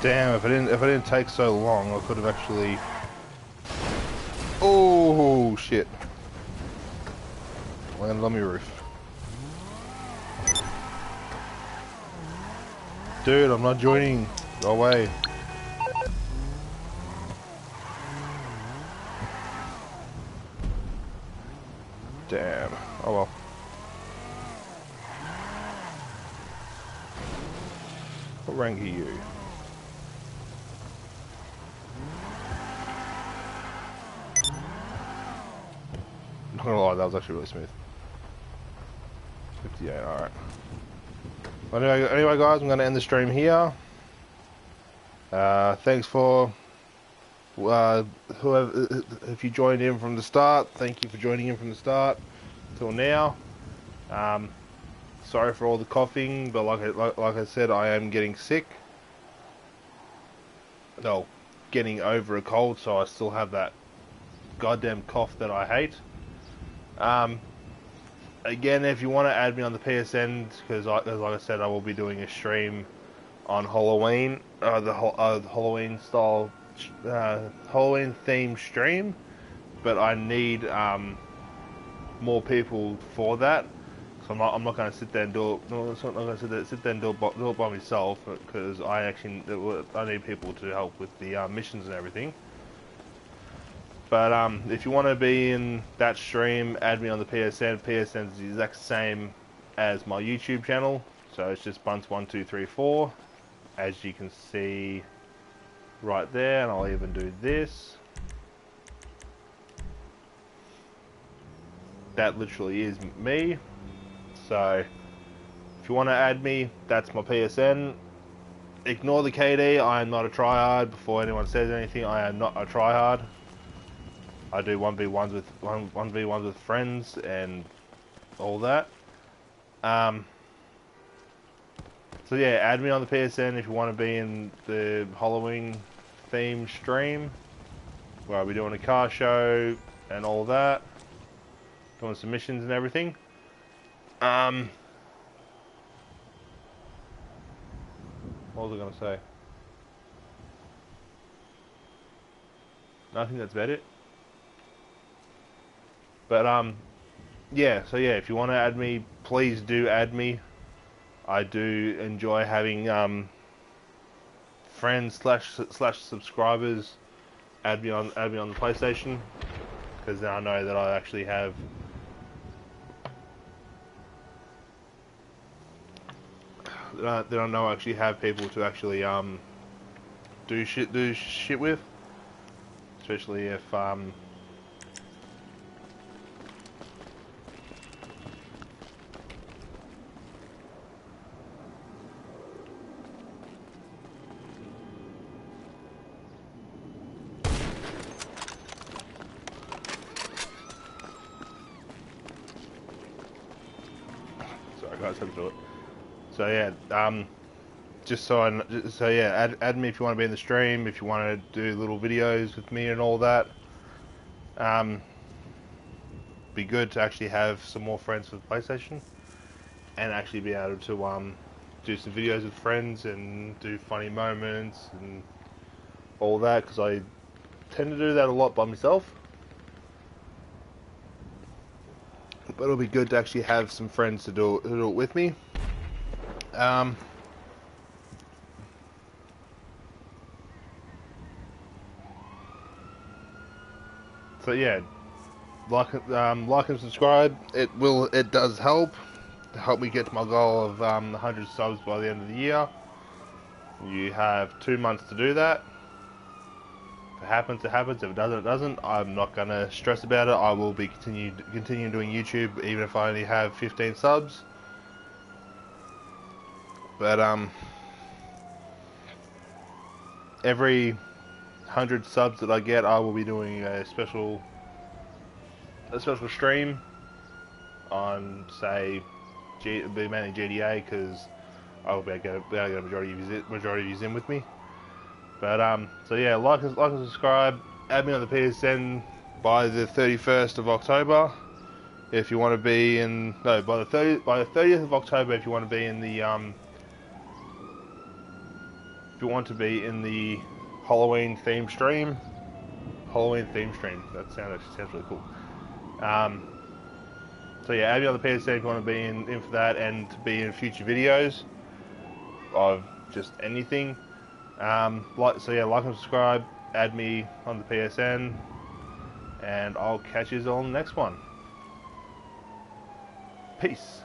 Damn, if I didn't take so long, I could have actually. Oh shit. Landed on my roof. Dude, I'm not joining. Go away. Damn. Oh well. What rank are you? Not gonna lie, that was actually really smooth. 58, alright. Anyway guys, I'm gonna end the stream here. Thanks for whoever, if you joined in from the start, thank you for joining in from the start till now. Sorry for all the coughing, but like I said, I am getting sick. No, getting over a cold, so I still have that goddamn cough that I hate. Again, if you want to add me on the PSN, because like I said, I will be doing a stream on Halloween, the Halloween style, Halloween themed stream. But I need more people for that. So I'm not going to sit there and do it. No, I'm not going to sit there and do it by myself, because I need people to help with the missions and everything. But if you want to be in that stream, add me on the PSN. PSN is the exact same as my YouTube channel, so it's just bunts1234, as you can see right there, and I'll even do this. That literally is me. So if you want to add me, that's my PSN. Ignore the KD. I am not a tryhard. Before anyone says anything, I am not a tryhard. I do 1v1s with friends and all that. So yeah, add me on the PSN if you want to be in the Halloween themed stream, where I'll be doing a car show and all that, doing submissions and everything. What was I gonna say? I think that's about it. But yeah. So yeah, if you want to add me, please do add me. I do enjoy having friends slash subscribers add me on the PlayStation, because then I know that I actually have. Then I know I actually have people to actually do shit with, especially if sorry guys, have to do it. So yeah, so yeah, add me if you want to be in the stream, if you want to do little videos with me and all that. Be good to actually have some more friends with PlayStation, and actually be able to do some videos with friends and do funny moments and all that, because I tend to do that a lot by myself. But it'll be good to actually have some friends to do it with me. So yeah, like and subscribe. It does help me get to my goal of 100 subs by the end of the year. You have 2 months to do that. If it happens, it happens. If it doesn't, it doesn't. I'm not gonna stress about it. I will be continuing doing YouTube even if I only have 15 subs. But every 100 subs that I get, I will be doing a special stream on, say, it'll be mainly GTA, because I will be able to get a majority of you in with me. But so yeah, like and subscribe. Add me on the PSN by the 31st of October. If you want to be in by the 30th of October, if you want to be in the Halloween themed stream. That sounds really cool. So yeah, add me on the PSN if you want to be in for that, and to be in future videos of just anything. Like and subscribe, add me on the PSN, and I'll catch you all in the next one. Peace.